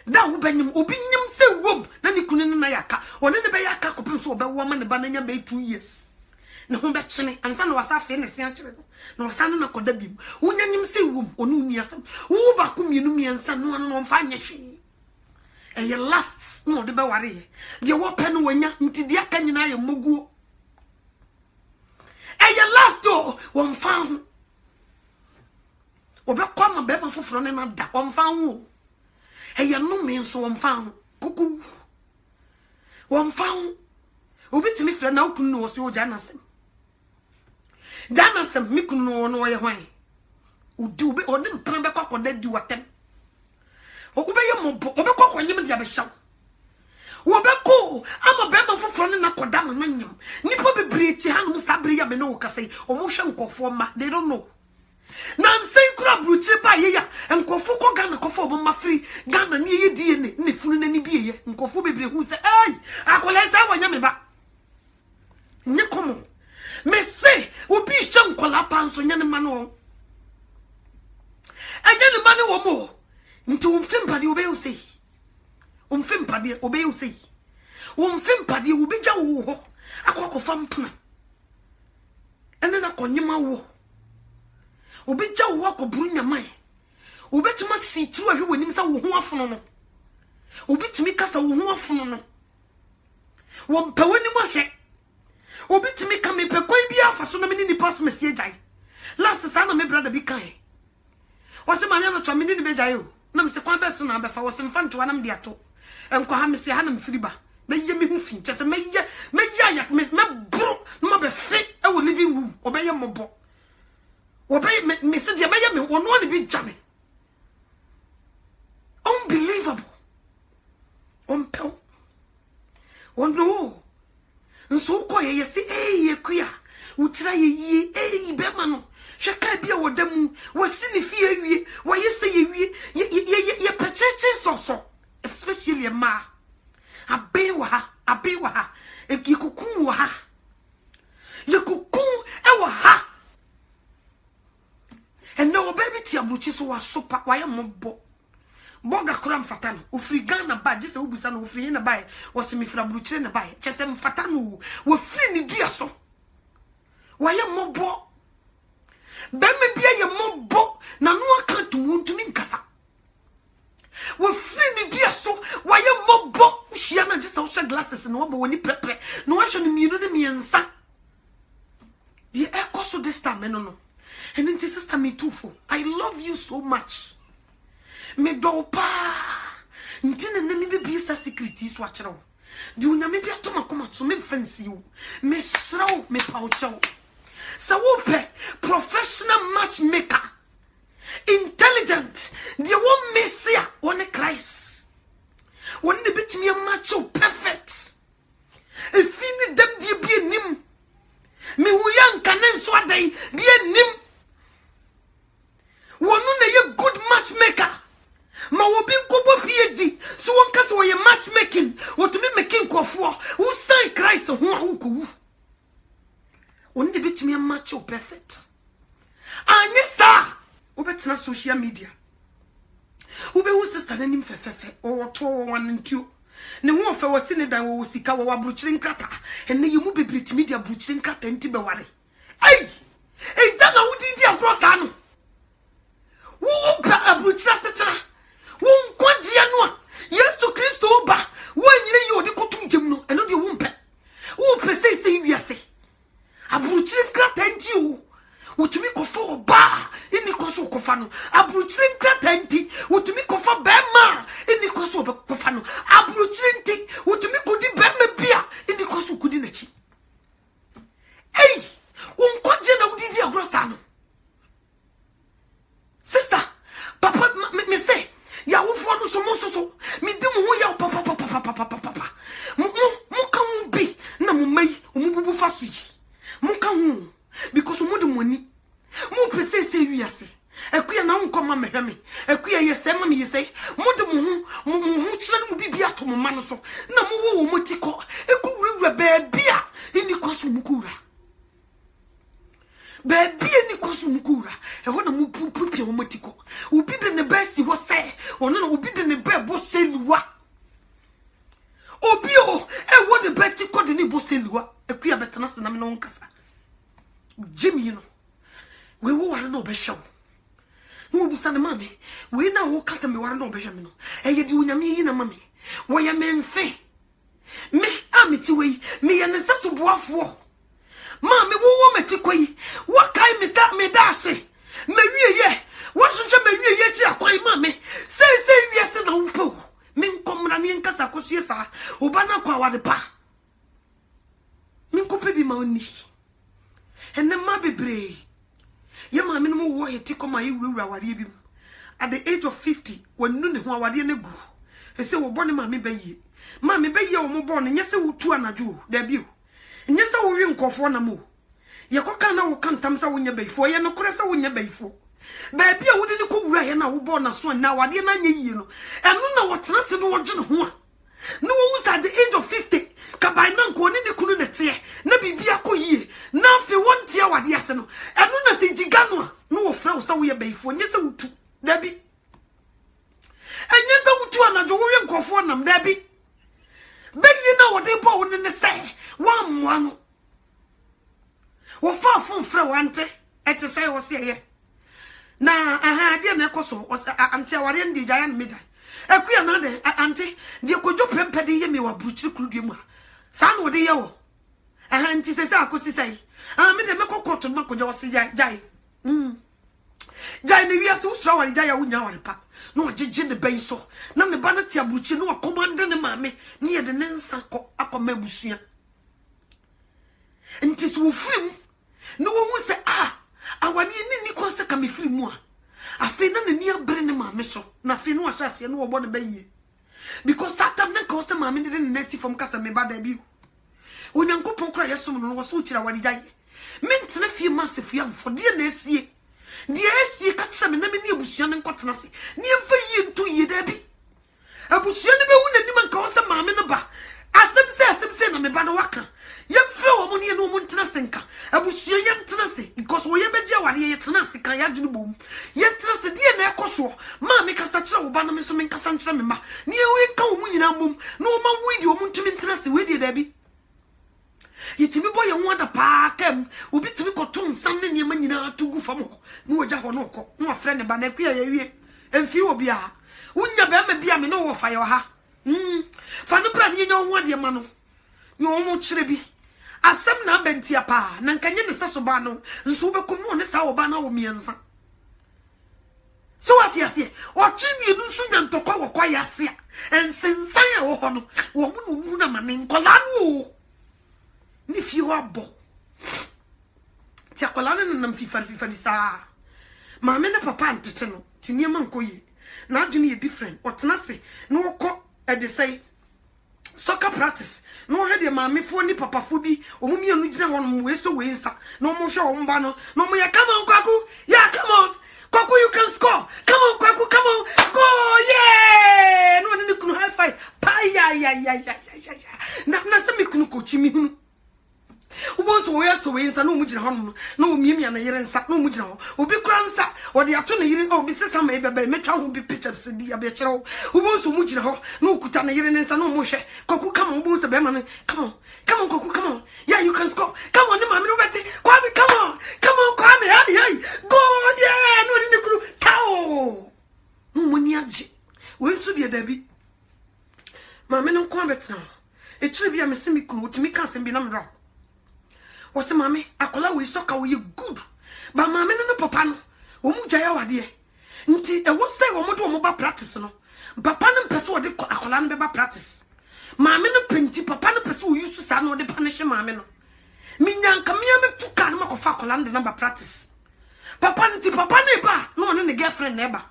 da wo benyim obi nyim se wom na ni kunu na yaka one ne be yaka kopem so obe wo ma ne ba na nya be 2 years ne ho be chene ansa na wasa fe ne se akere no na wasa na koda bim wo nyanyim se wom onu ni asam wo ba ko mienu miensa no no mfa nya hwe e last no de be ware de wo pe no wanya nti de aka nyina ye moguo e last do wo mfa ho obe kwa ma be ma foforo ne na da wo mfa ho Eya no me nso womfa kuku womfa obitimi fra na okunu no wo so janasem mi kunu no ye hwan udi obi ode mpran be kwakoda di watem obe ye mobo obe kwakonyem dia be hyaw wo be ko ama be ma foforo ne na koda ma nyem nipa bebre ti hanum sabre ya be no kasai o mo hwe nkofo ma they don't know Nansei kura bruchi ba ye ya enkofu ko Ghana kofo bo mafri Ghana ni ye die ne funu na ni biye enkofu bebre hu se ai akola sa wanya me ba nye komo me se obi hye nkola panso nya ne ma no anya ne ma ne wo mo nti umfimpade obe yo sei umfimpade obe yo sei umfimpade obi gya wo ho akwakofa mpna ene na konyema wo obi gya wo akoburu nyamai obetuma situ ahwe wonim sa wo ho afono no obetumi kasa wo ho afono no wo mpawani mo hwe obetumi ka me pekoi bia afaso na meni ni pass message ai last sa na me brother bi kan o se ma me no to meni ni beja yo na me se kwa beso na befa wo se mfa nto na me dia to enko ha me se ha na me firiba me ye me hu fi chese me ya me bro ma be fe e wo living room obeye mobo obey me said ya me won no be jame unbelievable ompel no nso ko ye se ye kuya utira ye be ma no hweka bia wodamu wasini fi awie wo ye se ye wie ye pecheche soso especially ma abewa ha ekikukun wa ha ye kukun e wa ha. And no baby tia buchi so was super why mobo boga kura mfata no ofiri Ghana ba je se wobusa no ofiri na ba wo se mefira bruchire na ba che se mfata no wo firi ni dia so waye mobo be me bia ye mobo na no aka to wontumi nkasa wo firi ni dia so waye mobo hia na je se wo hye glasses no wo bo woni prepre no wo hye no mienu ne miensa the echo so this time no and then sister me too for I love you so much me do pa ntine na me be sa secret is watch raw di unyame bi atoma koma so me fancy you me sraw me paucho so wo pe professional matchmaker intelligent the one messiah one Christ one the bit me macho perfect if you dem die bi nim me huyan kanen so adai bi nim wonu na ye good matchmaker ma wo bi nkobo PhD so won kase wo ye matchmaking what me making kofo who sign Christ ho a wo ko won de bitimi match perfect anye sa wo betina social media wo be wo sister nanim fefefe o to wan ntio ne ho ofa wasi ne dan wo sika wo abruchire nkrata enne ye mu bebrit media abruchire nkrata nti be ware ai dana wo didi across anu wo pa abruchire setena won kwajia no a Yesu Kristo oba wanyire ye odi kotu jem no eno de wo mpe wo pese se wiase abruchire nkrata nti o wotumi kofo oba ini koso kofa no abruchire nkrata nti wotumi kofa bema ini koso kofa no abruchire nti wotumi kodi bema bia ini koso kodi nachi ei won kwaje na wodi dia grosa no sister papa me say ya wo fo no so mi di mu ho ya papa mo kan bi na mo mai o mo bubu faso yi mo kan because mo de money mo pese se wiase ekuya na nko ma mehweme ekuya ye se ma me ye se mo de mo ho kire no bibia to mo ma no so na mo wo mo tiko ekuwura baabia ini kwaso mo kuwura baabia ni kwaso mo kuwura e ho na mo pupia mo tiko obi de ne ba si ho se ono na obi de ne ba bo seluwa obi o e wo de ba tiko de ne bo seluwa ekuya betana se na me no nkasa Jimmy, you know, we were no bishop. No, Busana mammy, we now cast me were no bishop. And you do me in a mammy. Why a man say? Me, I'm it away, me and the sasso bois war. Mammy, who woman to quay? What kind me that say? Maria, yeah, what should Maria yet? Quite mammy. Say, yes, and the whoop. Min come and in Casacos, yes, sir. Ubana qua the pa. Min could be my niche. And then my baby, your mammy no more take on my reward. At the age of 50, when none who are in a group, and say, well, bonny mammy bay. Mammy bay your more born, and yes, I will 2 and a Jew, debut. And yes, I will ring off 1 more. Your cockana will come times out when you bay for, and no cressa when you bay for. Baby, I wouldn't go right and I will born a swan now. I didn't know, and no what's not in what no who's at the age of 50. Kabainan ko ni kununete na bibia ko yie na fe wonte awade ase no eno na se gigano no wo fra wo sa wo ye beifo nye se wutu dabi enye se wutu anajo wo ye nkofo nam dabi beyi na wo de bo wo ne se wa mmoa no wo fa fon fra wante ete se wo se ye na aha de na ekoso ante awade ndi gya na meda ekuya na de ante de kojo prempede ye me wa bruchiri krudie mu San would yo. And tis a could say, I made a meko cotton mako just jai. Jai, we are so sorry, Jaya would now pack. No, Jin the bay so. None the banatia bucci, no commander the mammy, near the Nensanko Akomebusia. And tis will flim. No one will say, ah, I want you in the can be free more. I feel none near Brennan mammy so, nothing was just no one bay. Because Satan cost a mammy didn't see from Casame by debut. When Uncle Pokra Yasun was switching our day. Meant a few months if young for dear Nessie. Dear Essie cut some enemy near Busian and Cottonassi. Near for you 2 year Debbie. A Busian and Niman calls a mammy in a bar. As some say, I'm a banawaka. Young flow money and no Montanasenka. A Busia young Tanassi, because we have a Tanassi, Kayajin boom. Yet Tanassi, dear Necoso, Mammy Casacho, Banamiso men kasa nkyere me ma ne we ka wo nyina mbom na o ma widi o ntumi ntrase wedi da bi yitimi boye wada pa kam obi timi kotum san ne niam nyina tugu fam ho na ogya ho no ko na afre ne ba na kwa ya wie emfi obi a unya ba ma bia me no wo fa yo ha fa no bra ne nya ho ade ma no yo mo kyere bi asem na bentia pa na nkanye ne seso ba no nso be kum no ne sa wo ba na wo miensa so what you say o chibi nu su nyantokwa wo kwa yase ensensan ya wo ho no wo mu na ma ne nkola no ni fi wa bo ti akola ne nam fifari sa ma me na papa antete no ti niam nkoyi na adwene ye different otena se no ko e de say soccer practice no he de ma me fo ni papa fo bi omumi anu gina ho no we so we nsa no mo hwe o mba no no mo ya come on kwaku yeah come on kwaku you can score come on kwaku come on go yeah no ni kunu high five pa ya na se me kunu ko chimi hunu ubonso we so we nsa no mu gina ho no no omiemi na yere nsa no mu gina ho obi kura nsa o de ato na yere no obi sesa ma ebebe metwa ho bi pictures di abi kire ho ubonso mu gina ho no okuta na yere nsa no mu hwe kwaku come on ubonso be ma no come on kwaku come on yeah you can score come on ma me no beti kwame come on kwame hey go yeah no ni kuru kao no moni agi we so de dabi ma me no kwa betna e kire bia me se mi kunu otimi kan se bi na me ra o se mame akola we soka we good ba mame no papa no o mu jaya wade nti e wo se wo mo do mo ba practice no papa no pese wo de akola no be ba practice mame no penti papa no pese wo yusu sa no de punish mame no minyanka me am tu ka no makofa akola no de number practice papa nti papa no ba no ne girlfriend na ba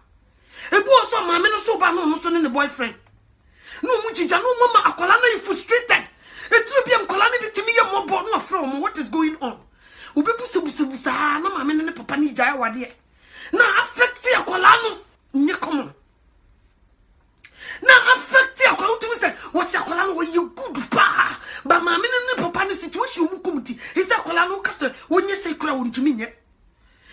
ebu so mame no so ba no so ne boyfriend no mu jija no mo ma akola no frustrated. What is going on? Ubibusa na mama ne papa ni jaya wade na affect akola no nye common na affect akola utimi say what akola no you good pa ba mama ne papa ni situation mu komti is akola no kase wonye say kura wontumi nye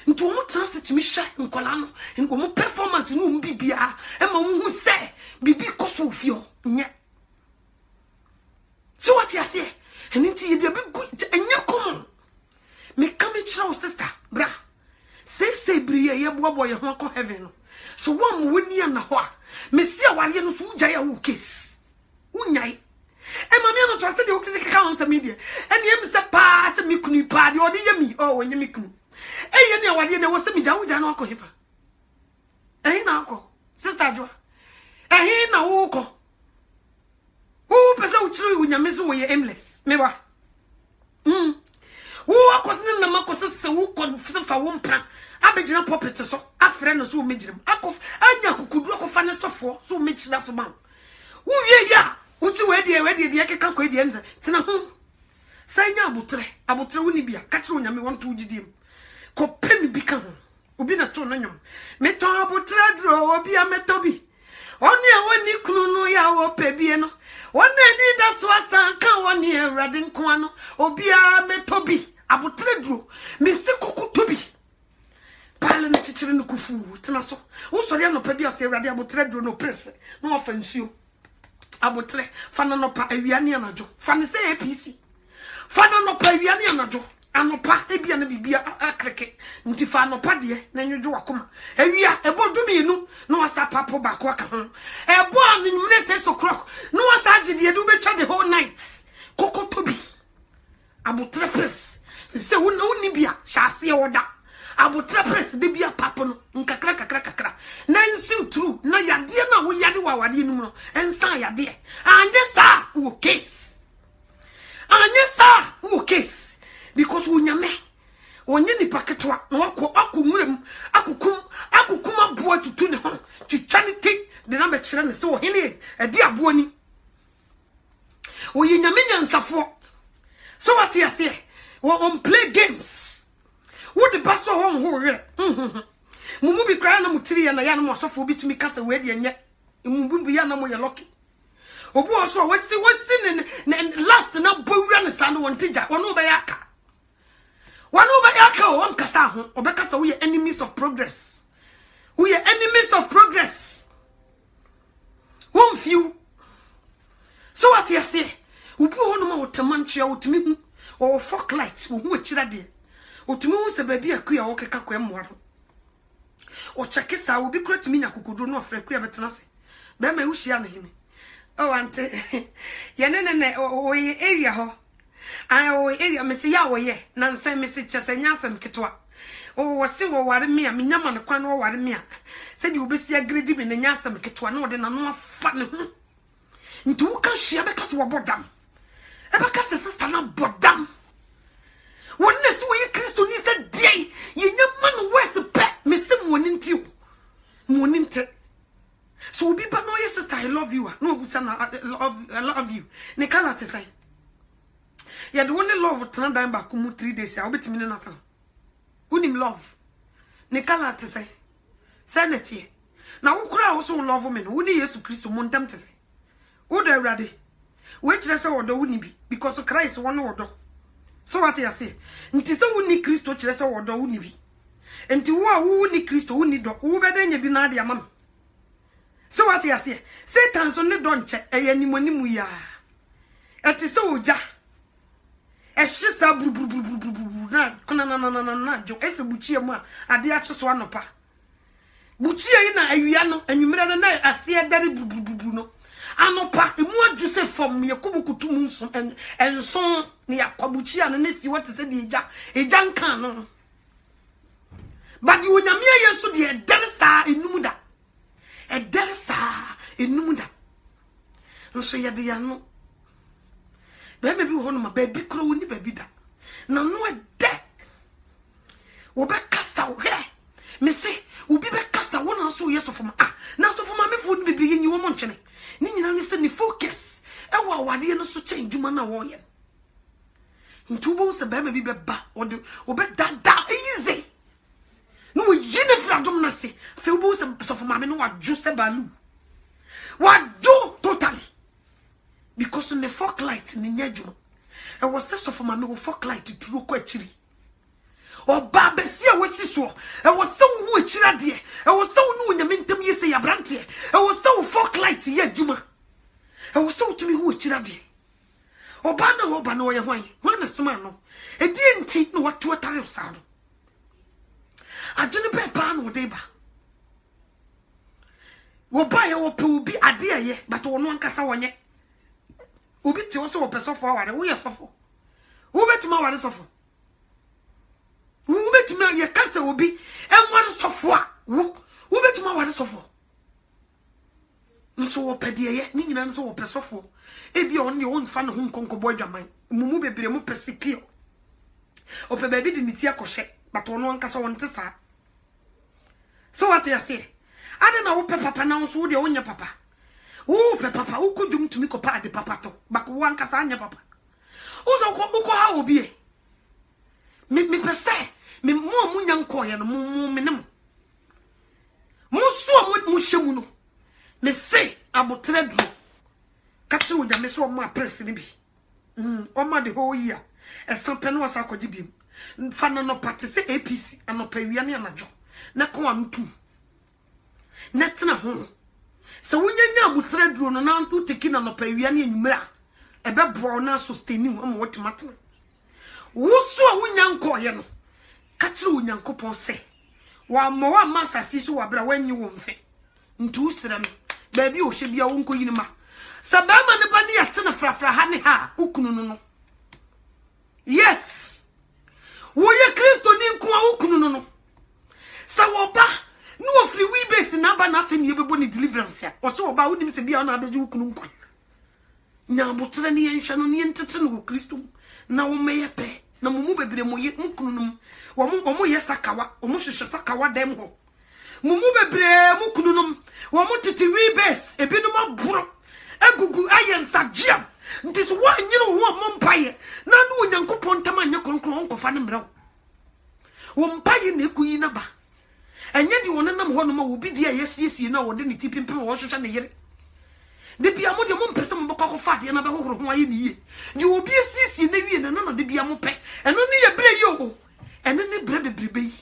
nti wo transit timi hye nkola no ngomo performance no mbibia e ma hu say bibi koso ofio nye so what you say and inti ye be good enya common me come chira sister bra say briye ye bobo ye ho ko heaven no so one woni na ho a me si aware no so ugya wo case unyai e ma me no to say de okiti kaka on some media and ye se pa se me kunu pa de odi ye mi oh onye me kunu e ye ne aware ne wo se me gya ugya no ko hefa e na ko sister jo e na wo ko who pesa uchiri unyame so we aimless mewa who akosne na makoso se wo konfa wo mpra abegina puppet so afre no so megirim akof anya kukudu akofa ne sofo so megina so ma wo wie ya uti we de keka ko de nza tena ho sanya abotre woni bia ka kire unyame won to ugidiem ko pemi bi ka ho obi na to no nyom meto abotre dro obi ametobi oni awoni kunu no ya wo pebie no one need that so asanka one year radin kwano obia metobi abotre duro me se kuku tobi pale ne chichire no kufu tena so wo sori no pa bia se rade abotre duro no press no ofansuo abotre fana no pa awiane anajo fane se APC fana no pa awiane anajo anopa ebia na bibia akreke nti fa anopa de na nyojo wakoma awia ebodumi nu no wasa papo ba ko aka ho ebo animne se sokro no wasa agide du betwa the whole night koko tobi abotre press se woni bia hyase woda abotre press de bia papo no nkakra na nsi true na yade na wo yade wa wade nu no ensan yade anye sa wo case because unyame onye ni paketwa na wako akunwurem akukum aboa tutu ne ho twitwaniti de na be kire ne se wo hene edi aboa ni oye nyame nyansafo so what you say we on play games wo de baso ho re mumu bi kra na mutiri ya na ya na mosofo bitumi kasa we de enye mumbu ya na mo ye lucky obu oso wasi ne last na bowura ne sa no wonteja wono be yaka o kasa ho obekasa we enemies of progress of you. So what you say? Ubu hono ma wotamantua wotumi hu wo fork light wo hu akira de. Wotumi hu se baby akua wo keka kwa emwaro. O check sa obi kura tumi nya kokodro no ofre akua betena se. Be ma wuhia na hini. Oh ante. Ye ne o area ho. Ai o area me se ya wo ye. Na nsa me se chese nyasem ketwa. O wose wo ware me a menyama ne kwan wo ware me a. Se di obesi agredi me ne nyasem ketwa na ode na no afa ne ho. Nti wo ka hia be ka so wo bodam. Eba ka se sister na bodam. Wonness wo ye Kristo ni se die. Ye nyama no wese pe me se mo ni nti. Mo ni nte. So be ba no yes sister I love you. No busa na I love you. Ne kala te say. Ya the only love tana dan ba kumu 3 days ya obetimi ne natan. Unim love. Ne kala te say. Say na tie. Na wo kura wo so love me no. Woni Yesu Kristo mo ntam te say. Wo do awrade. We kire say wodo woni bi because Christ won wodo. So what you say? Nti say woni Kristo kire say wodo woni bi. Nti wo a wo woni Kristo woni do. Wo bedanya bi na ade amam. So what you say? Satan so ne don che eyanimonimu ya. Eti se oja. E hisa bru na kona na jo ese buchie mu a ade a cheso anopa. Buchie yi na awia no anwumere no na ase dare bru no. Anopa emu adu se fom ye kubukutu mu nso enso ne yakwabuchie no ne si what se de eja nkan no. But you nyame yesu de dare sa enum da. E dare sa enum da. Nso ye de ya no. Baby bi ho no ma baby kro woni baby da. Na no e de. Wo be kasa wo he. Me se obi be kasa wo na so yeso foma. Ah, na so foma me fo ni bebre yin wo mo nchene. Ni nyina ni se ni focus. E wo awade no so change dwuma na wo ye. Ntubo se baby bi be ba wo de wo be da easy. No wo yine fradom na se. Fe wo se so foma me no wa ju se balu. Wa do totally. Because on the fork light in the nyajuma, I was such of my fork light to true quachiri. Or Babesia was so. I was so much dear. I was so new in the mintum ye say a brandy. I was so fork light yet juma. I was so to me who chiradi. Or Bano ya wine, one is to man. A didn't teach no what to a tire saddle. I didn't bet ban or deba. Or buy or poo be a dear ye, but on one cassa one yet. Ubi ti also o peso for ware wo ye sofo wo betima ware sofo wo betima ye kase obi enware sofo a wo betima ware sofo nso wo pede ye ni nyina nso wo pesofo ebi on ye won fa ne ho nkonkobo adwaman mumu bebre mu pesikio o pe baby di niti akoshe but ono ankasa won tesa. So what you say? Ade na wo pe papa na nso wo de wonya papa. Oh, papa, who could you to me copa de papa to? But one casanya papa. Also, who ha obi? Me per se, me more munyan coy and more minimum. Musso mushamuno. Me say about Tredro. Catch you with the miss of my president. Oma the whole year. As some penwas I could give him. Fana no party say APC and no pay Vianney and a job. Not one two. Not in a home. So when you know thread drone and on to taking on a paviani in Mira, a bad brown sustaining on what matter. Whoso when young coyano, catch you young coupon say, while more massa sees you abra when you won't fit. Into ceramic, baby, you should be your uncle in ma. Sabama the bunny at Tina Fra Honey ha, ukuno. Yes, wo ye Christo ninkwa ukuno. Sawoba. No free we base in number nothing you be deliverance ya. Or so about him to be on a beju kunumpa. Now, but any ancient on the entertainment Christum. Now, may a pay. No move be mo yet mukunum. Or mo yesakawa, or mushakawa demo. Mumu be mukunum. Or mutiti we base, a binuma bro. A gugu iron sajam. This one you know who mumpire. Now, no young coupon tamanya conclon of Fanimro. Wumpire Nikuinaba. And yet you want to know will be dear, yes, you know, what didn't tip him to wash and the year. The Biamo mum person book of fat and another who you will be a sissy, maybe and none of the Biamope, and only a bray yo, and only bread baby,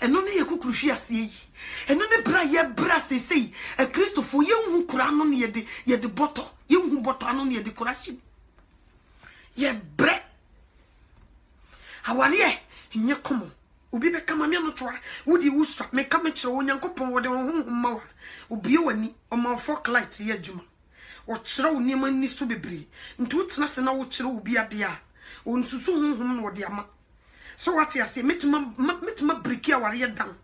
and only a cucrucia see, and only braya brassy say, a Christopher young who could no ye de bottle ye hu bottle no ye decoration ye bre awale nye komo obi be kama me no toa wodi wuswa me kama kire wo nyankopon wo de wo honhom wa obi wani o ma folk light ye adwuma o kire wo niam ni so bebre nti wotena se na wo kire obi ade a on susu honhom no de ama so what you say metuma breki aware ye dan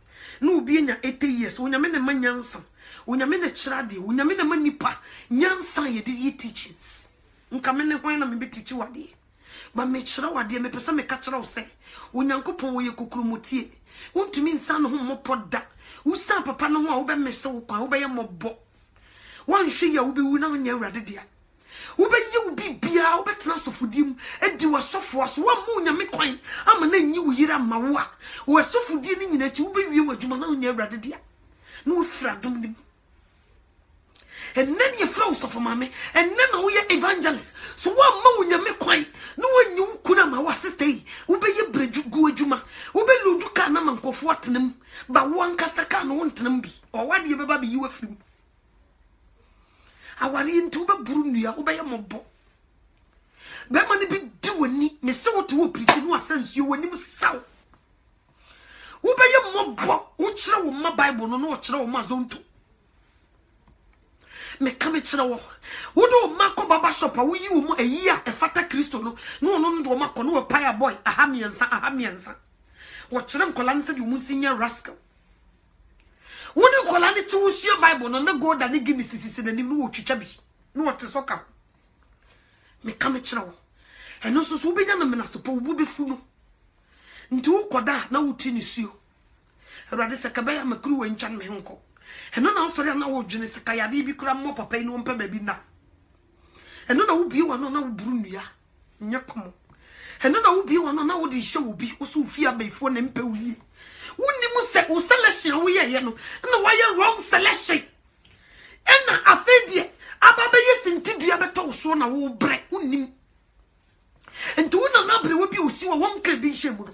na obi nya 80 years onyame ne manyansa onyame ne kire de onyame ne manipa nyansa ye de teachings nka me ne hwan na me be teach wade ba me kire wade me pesa me ka kire wo se onyankopon wo ye kokrumutie wontumi nsa no ho mopoda usa papa no ho a wo be mese wo kwa wo be ye mobo wan hwe ya wo be wu na nya awrade dia wo be ye wo bibia wo be tena sofudim edi wo sofo aso wa mu nyame kwan ama na nyi wo yira ma wo a wo sofudie ni nyina chi wo be wie wo adwuma na nya awrade dia no fra dum nim and then you flow so for mommy, and then we are evangelist. So one more nyame kwan, no one you kuna ma was stay. Ube ye bridge go juma, ube luduka na man kofuatnem, but one kasaka no want them be, or what you baby you a film. I want into the Brunia, ube a mobo. Bemani be doing me so to preach in what sense you when him sow. Ube ye mobo, which row my Bible no row my zone too. Me come chira wo do mako baba shop a wo yi wo a year e fata Kristo no do mako no paya boy ahamiensa wo chira nkola nse di mu sinya rascal wo de nkola ne ti wo sua Bible no na go da ne give me sisi na nim no wo twitwa bi no wo te soka me come chira wo eno so wo benya na me na sopo wo be fu no nti wo koda na wo ti ni suo Awurade sekaba ya makru we ntwan me henko eno na osori na wo dwene sekayade bi kura mo papa ni wo mpa ba bi na eno na wo bie wa no na wo buru nua nyakomo eno na wo bie wa no na wo de hye wo bi wo so fi abaifo na mpa wo yi wonni mu se wo selection wo ye no na wo ye wrong selection ena afedie ababa yesinti dua beto so na wo bre wonni enti wo na bre wo bi osi wo won kra bi hye mu no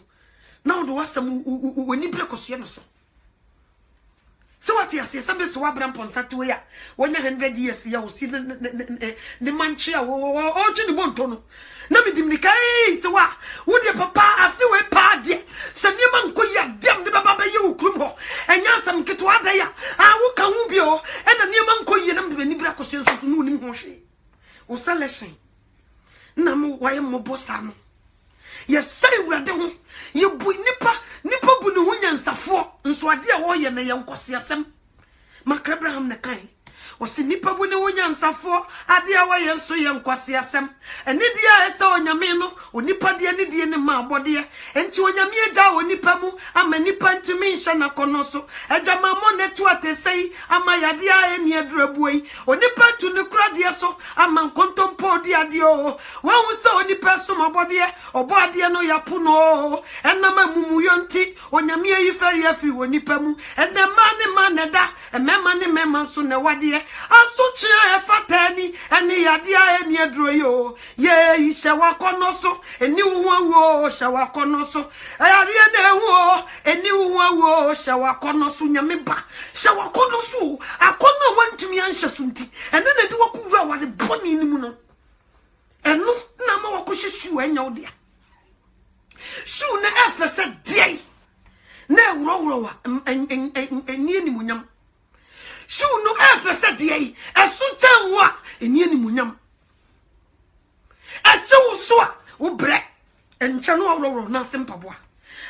na wo do wasam woni bre koso ye no so. So what you say? Some so Abraham Ponsato ya. 100 years ya o si ne manchi a o chi ni bonto no. Na me dimnika so wa. Wo de papa afi we pa de. Se ne man ko ya dem de baba ye ukrum ho. Enya sam keto ada ya. A wo ka hu bi o. E na ne man ko ye na me ni bra ko so so no nim ho hwe. O selection. Na mo wa ye mo bossa no. Ye say wurade ho. Ye bu nipa bu ne ho nyansafo nso ade a wo ye na ye nkose asem Mark Abraham na kan o si nipa bu ne ho nyansafo ade a wo ye nso ye nkose asem ene dia ese onyame no o nipa de ne die ne ma abode enti onyame agya o nipa mu ama nipa ntimi nhya na kono so agya ma mo ne to atesei ama yade a eni adurabuoi o nipa tu ne kura de so ama nkontompo de ade o wo hu se o nipa so mabode obo ade no yapo no enama mumuyonti onyame ayi feri afiri wo nipa mu enema ne ma ne da emema ne mema so ne wade aso chia e fatani eni yade a eni aduroyo ye ishe wakono so eni wo she wakono so ayare na ehu eni wo she wakono so nyame ba she wakono so akono wantumi anhye so nti ene na di wakura wade boni ni mu no eno na ma wakohyesu anya wo dia shu na efese die na ewuro wa eni ni munyam shu no efese die esu tanwa eni ni munyam achewo so a wo bre enche no awuro na sempaboa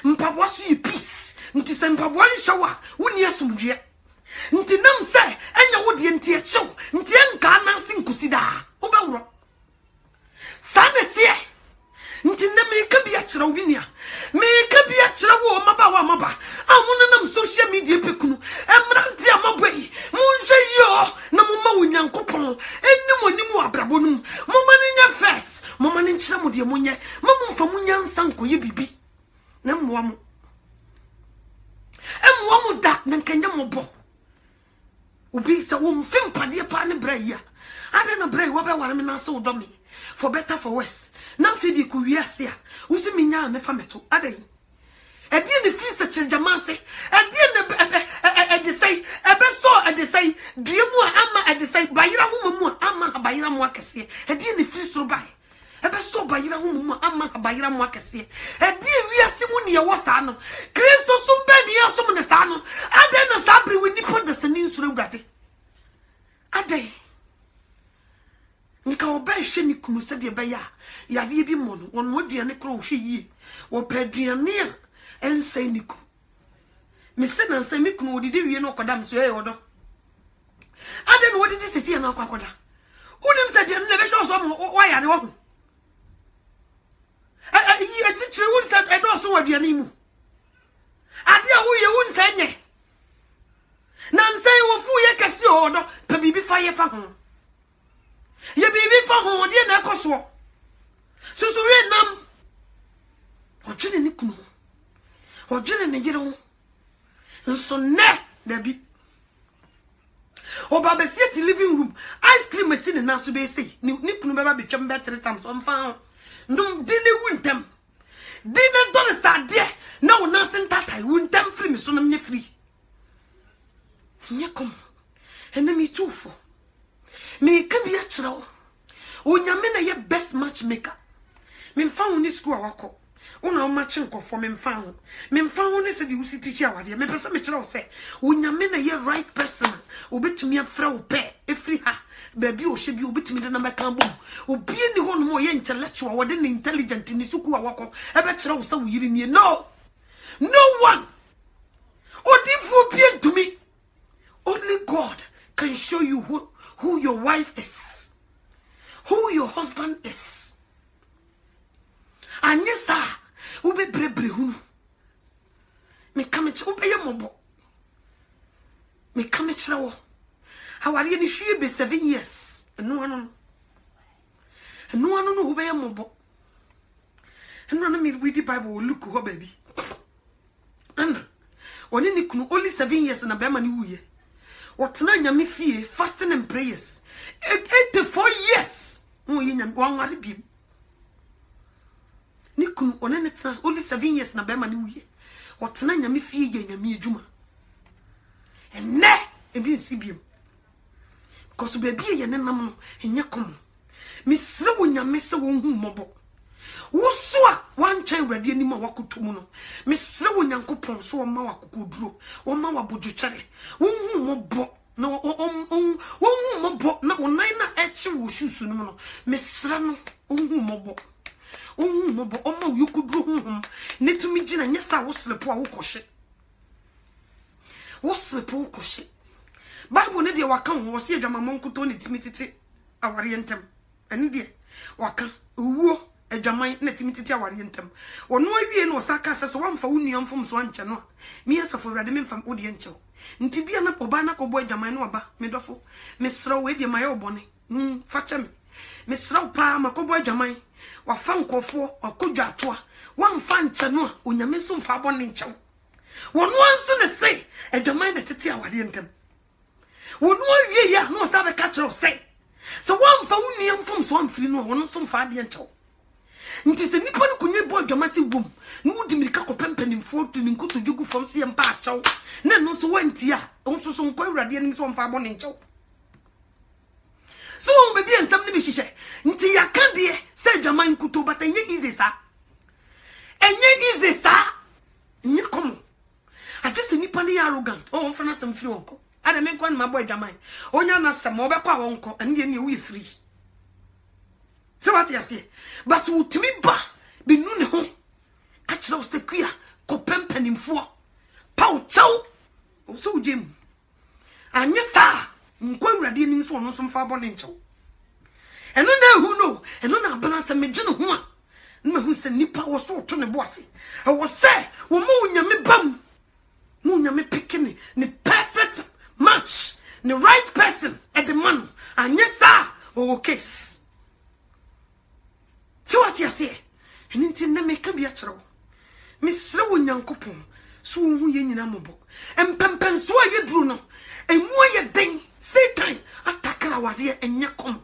mpaboa so yi peace nti sempaboa nshawa woni asumdwe nti nam se enya wo die nti echew nti enka na sinkusida wo bewuro sanetie nti na me ka bia kira winia me ka bia kira wo maba amuna nam social media pekunu emranti amaboi munje yo na mumma wonyankopon enimonimu abrabonum mumma nya first mumma ni kira mo de monye mamu mfa munya nsanko ye bibi na mmoa mo da na nkanya mobo obi se wo mfim pade pa ne bra ya ade na bra wo be ware me na se wo do me for better for worse na fidi ku wiase a usi minya na fa meto adai edi ne fi se chirjamase edi ne say ebeso e say diemu ama e say bayira humu ama bayira mu akese e di ne firi soro bai ebeso bayira humu ama bayira mu akese e di wiase mu ne ye wo sa no Kristo sumbe ne yesum ne sa no ade na sabri we nipo de sani nsuro ngade ade nka oba hwe ni kunu se de be ya de bi mo no won wodi ne kro hwe yi wo paduane a ensai ni ku me se na nsai mi kunu wodi de wie no kodam so e wodo ade no wodi di sesi na akwakoda unim se de ne be so mo wa ya de wo yi etitre won se e do so waduane mu ade a wo ye won se nye na nsai wo fu ye kesi odo pa bibi fa ye fa ho ye bibi fa ho de na koso susu we nam ojine ni kunu ojine ne yire ho nso ne dabi oba be sit living room ice cream machine na so be say ni kunu be ba betwam be 3 times on fa ndum di ne wuntem di ne do ne sade na wona sentatai wuntem free me so na me free nyekom enemi tufo me kan bi akira o nyame na ye best matchmaker me mfa ho ni school awako una o match nkofo me mfa ho ne se di usi teach awade me pese me kira o se o nyame na ye right person obetumi afra o pe efri ha baby o hye bi obetumi de na meka bom obi ni ho no mo ye intellectual wode ni intelligent ni suku awako e be kira o se wo yiri ni no one odifu bi to me. Only God can show you who your wife is, who your husband is. And yes, sir, ube brebre hunu. Me kame ube ye mobo. Me kame chrawo. How are you? She be 7 years. No one ube ye mobo. And no me read the Bible. Look who baby. Anna, only 7 years na bema ni uye. Whatna nyame fie fasting and prayers 84 years mo yinyam wanware biem ni kunu onene tena only 7 years na bema ni uye whatna nyame fie ye nyame adwuma enne ebi nsi biem because baby ye ne nam no enye kom misre wo nyame se wo hu mobo woso a wan chan wrade ani ma wakotomu no misre wo nyankopon so ma wakokoduro wo ma wabodwotware wo hu mobo na wo hu mobo na wonan na echi wo susu no no misre no wo hu mobo o ma yokoduro hu ne tumi gina nyesa wo slepo a wo kohye Bible ne de waka wo se adwama monkoto ne timititi aware ntem ene de waka wuo adwaman na timititi aware ntem ono awie no saka sese wamfa wunua mfom so anche no me yesafo wrade me mfam odi enche nti bia na oba na kobo adwaman no aba me dofo me sro we de maye obone fache me sro pa makobo adwaman wafa nkofo akodwa atoa wamfa nche no onyame so mfa abone nche wono anso ne se adwaman na tete aware ntem wono awie ya no sabe ka kire se so wamfa wunua mfom so amfiri no wono so mfa ade enche nti se nipa no kunye bo adwama se wom no wudi mirika ko pempanimfo to ni nkuto djugu fom se mpa achaw na no so wanti a onso so nkwa awurade anim so mfa abone nchaw so won be bi ensam ne bi hihye nti yaka de se adwama nkuto bata nye easy sa nye komo aje se nipa ne arrogant o mfa na sam firi wonko ada me nkwa na mabo adwama onya na sam obekwa wonko ene ne wi free. So what you say? But wutimi ba binu ne ho ka kire wo sekua ko pempanimfo paw chaw so ugem anya sa nkwa awurade nim so ono so mfa bone nchaw eno na hu no eno na abana se megine ho a na hu se nipa wo so to ne boase e wo se wo mo nyame bam mo nyame pikini ne perfect match the right person at the man anya sa o case. So what you say? And inti na make be a chro. Miss Row Yankopon, so who ye mobo. And pempen so ye drew no. And more ye ding, Satan, attack our dear and yakom.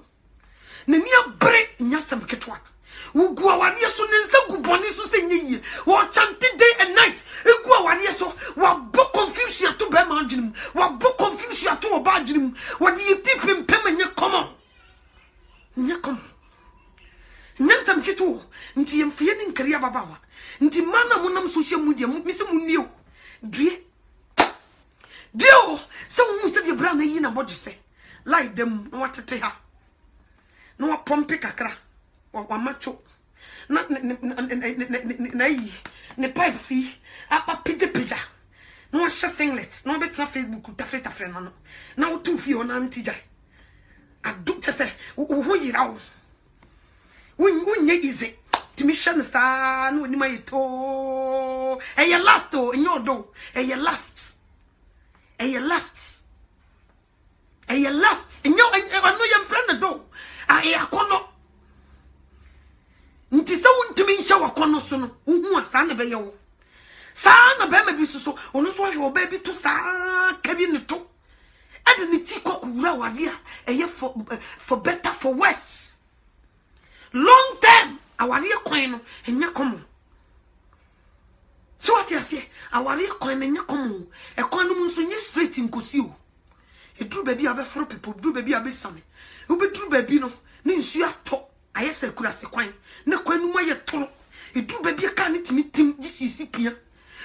Nenia break nyasam ketwa. Ugu awari so nensa guboni so senye. Wo chante day and night. Ugu awari so wa bo confusion to be margin. Wa bo confusion to obajin. What do you tip him pemenya come nya come. Nyamsam kitu nti yemfie ni nkariya babawa. Nti mana munam social media misi munio. Drie. Dio se wo se de bra na yi na bodje se. Like them no watete ha. No wa pompe kakra. Wa macho. Na ne pipe si apa pija. No wa sha singlet. No be tra Facebook tafre no. Na wo tu fi ona ntija. Adu te se wo yira wo. Wunye easy. Timishan sa no ni mai to. E last o nyodo. E last. E last. E last. Nyo anu yam friend do. E akono. Nti se wuntimi nhya wakono so no. Uhu asa na be ye wo. Sa na be ma bi so. Ono so ahwe oba bi to sa kabi ne to. Ade ne ti kokura ware a eye for better for worse. Long term, awari coin no enya komo. So what you say? Awari coin enya komo. E coin no nso nye straight nkosi o. E dru baby abefro people, dru baby abesame. U be dru baby no, ne nsu ato. Ayese kura se coin. Ne coin no maye toro. E dru baby ka ne tim gisisi pia.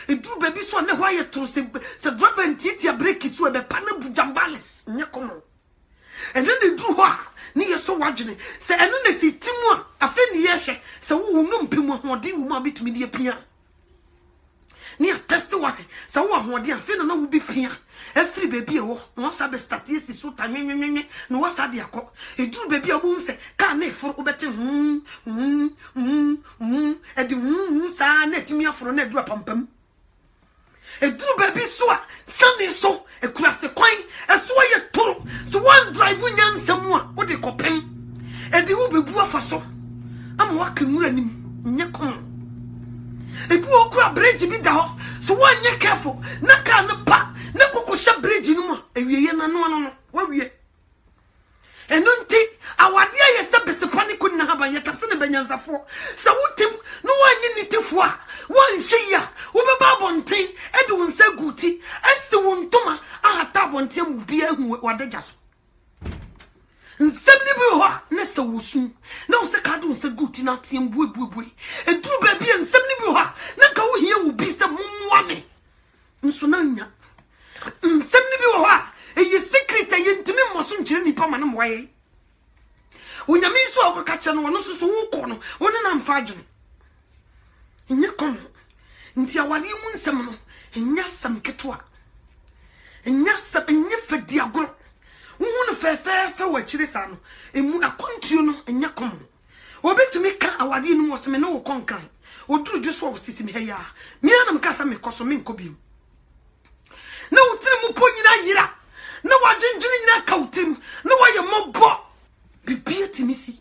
E dru baby so ne ho aye toro se driver ntitia break so e be pa na bujambales enya komo. And then they drew her. Ni so wajene. Se eno ne ti timu a afa ni ye hwe. Se wo no mpemu ahode wo ma bitumi de pia. Ni a test wa. Se wo ahode afa na wo bi pia. Every baby e wo. No sa be start yesi so ta nwenwenwen. No sa de akọ. E duru baby obo nse ka na eforo obete e di sa na timi aforo na duru pampam. E duru baby so a sane so e kura se kwan e so ye toro so one drive nyansam a wo de kopem e de wo bebu afa so am wa kanwura nim nya kom e bu okura bridge bi da ho so one nye careful na ka na pa na kokosha bridge no mo e wieye na no wa wie enunti awade aye se besepani kun na haba ye kase ne banyansafo se wotim no wanyi nitifo a wanhwe ya wo beba bonten e de wonsa guti esi wontoma ahata bonten mu bia hu wadagya so nsebni bi ho na se wosun na wo se ka de wonsa guti na tiem buebuebue e duru ba bia nsebni bi ho na ka wo hia wo bi se mumwa me nso na nya nsebni bi ho e ye secret ye ntimi moso nkyere nipa ma na mwaye onyame so akaka che no wono so wo ko no wona na mfa agene nye kom nti awari mu nsem no nya sam ketwa nya sam nya fadi agoro wo no fefe wa kire sa no emu akontuo no nya kom obetumi ka awari no wo se me no wo konkan oduru dwo so sisi me heya me na me kasa me koso me nkobiem na wutire mu ponyina yira na wajinjini nyina kautim na waye mobo bibia timisi.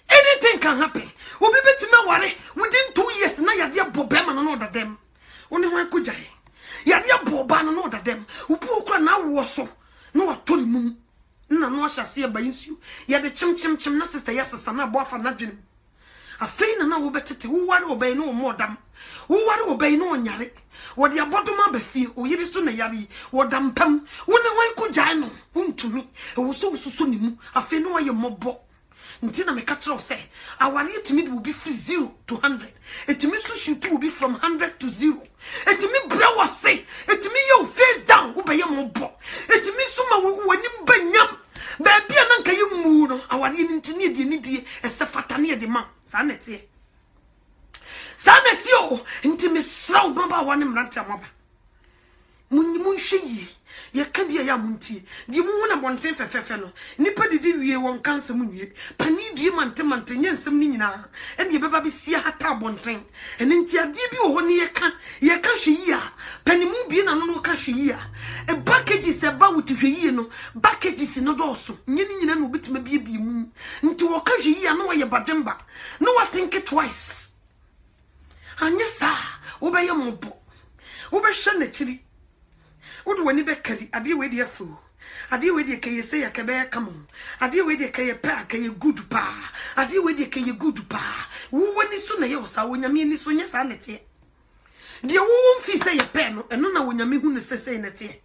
Anything can happen. Obi betime ware within 2 years na yade abobema no order them. Oni ho akojai. Yade aboba no order them. Obi okura na wo so na watori mum. Na no ahyase e bayinsu. Yade chim na sister yasesa na boafa na dwenem. Afei na wo betete wo ware obey no modam. Wo ware obey no onyare. Wo de abodoma bafie oyiri so na yare wo dampam wo ne wan kojai no untumi e wo so ni mu afei no waye mobo. Ntina me catch us say our ultimate will be free 0 to 100. It means to shoot will be from 100 to 0. It means bra was say it means your face down obey your mobo. It means suma when you banyam baby ananka you mu no our intini di e se fatane de man sanete o intimi sraw baba woni mrante amaba munhwe ye ka bia ya muntie di mu na bonten fefefe no nipa didi wie won kansa mu wie pani due mante nyensem ni nyina ene ye beba bi sia hata bonten ene nti ade bi wo ne ye ka hwe yi a pani mu bi na no ka hwe yi a e package se ba wuti hwe yi no package se no do so nyina no bitima bi mu nti wo ka hwe yi a no ye bademba no wa think it twice anya sa wo be ye mobo wo be hwe na chiri Would when you be carry a dear way, dear fool. ade we de kay say yakebe come on ade we de kay pa kay good pa ade we de kay good pa wo wani so na ye osa wonyame ni so nya sa nete de wo mfi say ye pe no eno na wonyame hu ne sese nete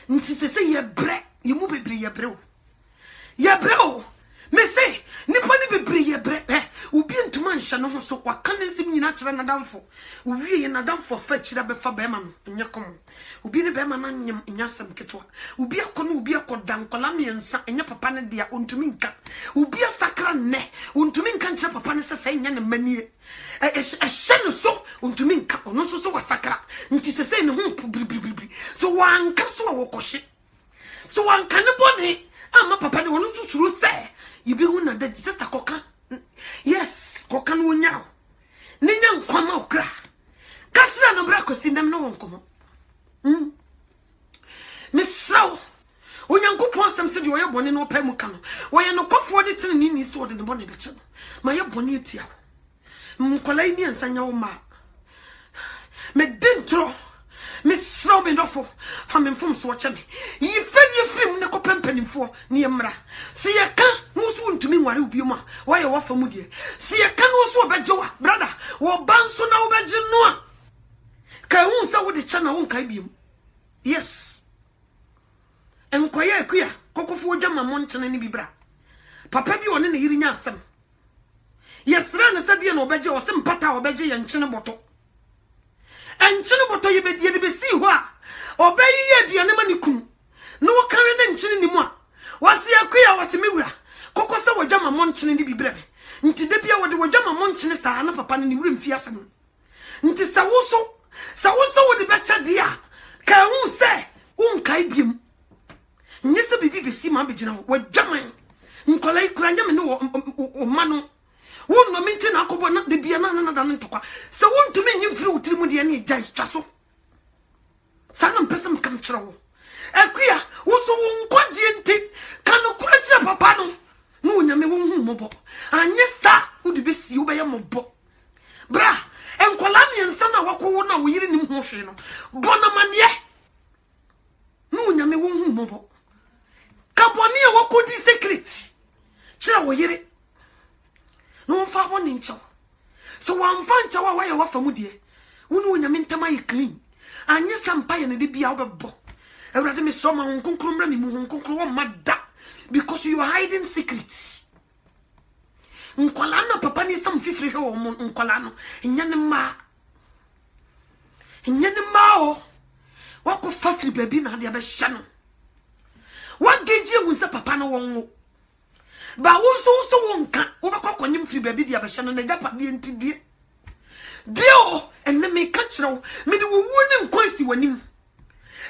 nti sese ye bre ye mu bebre ye bre o me say nipa ni bebre ye bre obi ntuma nhya no ho so waka nsim nyina kire nadamfo owie ye nadamfo fa kire be fa be ma no nyekom obi ne be ma na nyem nyasam ketwa obi akono obi akodan kola miensa enye papa ne dia ontumi nka obi asakra ne ontumi nka nche papa ne sese nya ne manie ehye no so ontumi nka ono so wasakra nti sese ne ho bribri so wanka so wokɔhye so wanka ne bone ama papa ne ono susuru se yibi hu na da sister koka yes koka no nya ninya nkwama okra katsira no bra kosi ndam no wonkomo misraw onyankopon asem se de oye bone no pa mu ka no oye no kofo de tin ni so de bone be che no ma ye bone etia mkolai mi ansanya wo ma me dentro misraw be ndofo fa me mfom so che me yi fedi frim ne ko pempanimfo ne yemra se ye ka no so ntumi nware obi mu a wo ye wo fa mu de se ye ka no so obejewa brother wo banso na wo beje no a ka hu sa wo de cha na wo nkai biem yes enkoye akuya kokofo jama monchene ni bibra papa bi woni ne yiri nya asem yesra ne sade na obeje wo se mpata obeje ye nchene boto enchene boto ye bedie de besi ho a obeyi ye aduane ma ni kum no wo kare na nchene ni mu a wase akuya wase mewura kokose wo jama monchene ni bibra be nti de bia wo de wo jama monchene sa na papa ne wura mfi asem nti sawoso wo de becha dia ka hu se unkai biem nyese bibi besi ma begina wo dwaman nkola ikura nyame ne wo mano wo no minti na akobo na de bia na da ntokwa se wo ntumi nyimfiri wutiri mu de ne gya twaso sana mpesem kam kire wo akuya wo so wo nkwagie nti kan kura kire papa no nyame wo hu mobo anyesa wo de besi wo be ye mobo bra enkola miensa na wakowo na wo yiri nim ho hwe no bona mane no nyame wo hu mobo kaboni e wakodi secret kira wo yire no mfa boni nchaw so wamfa nchaw wa ye wafa mu de wonu nyame ntama ye clean anye sampa ye ne de bia obebo ewrade me so ma honkonkro mra me mu honkonkro wo mada because you are hiding secrets nkola na papa ni sam fifiri hwe wo mo nkola no nyane ma o wako fafiri baby na de be hye no wageji hunsa papa no wonwo ba wo so wonka wo be kwakonyim firi baby dia be hye no na japa de ntidie dio enne me ka kirewo me de wo ne nkwasi wanim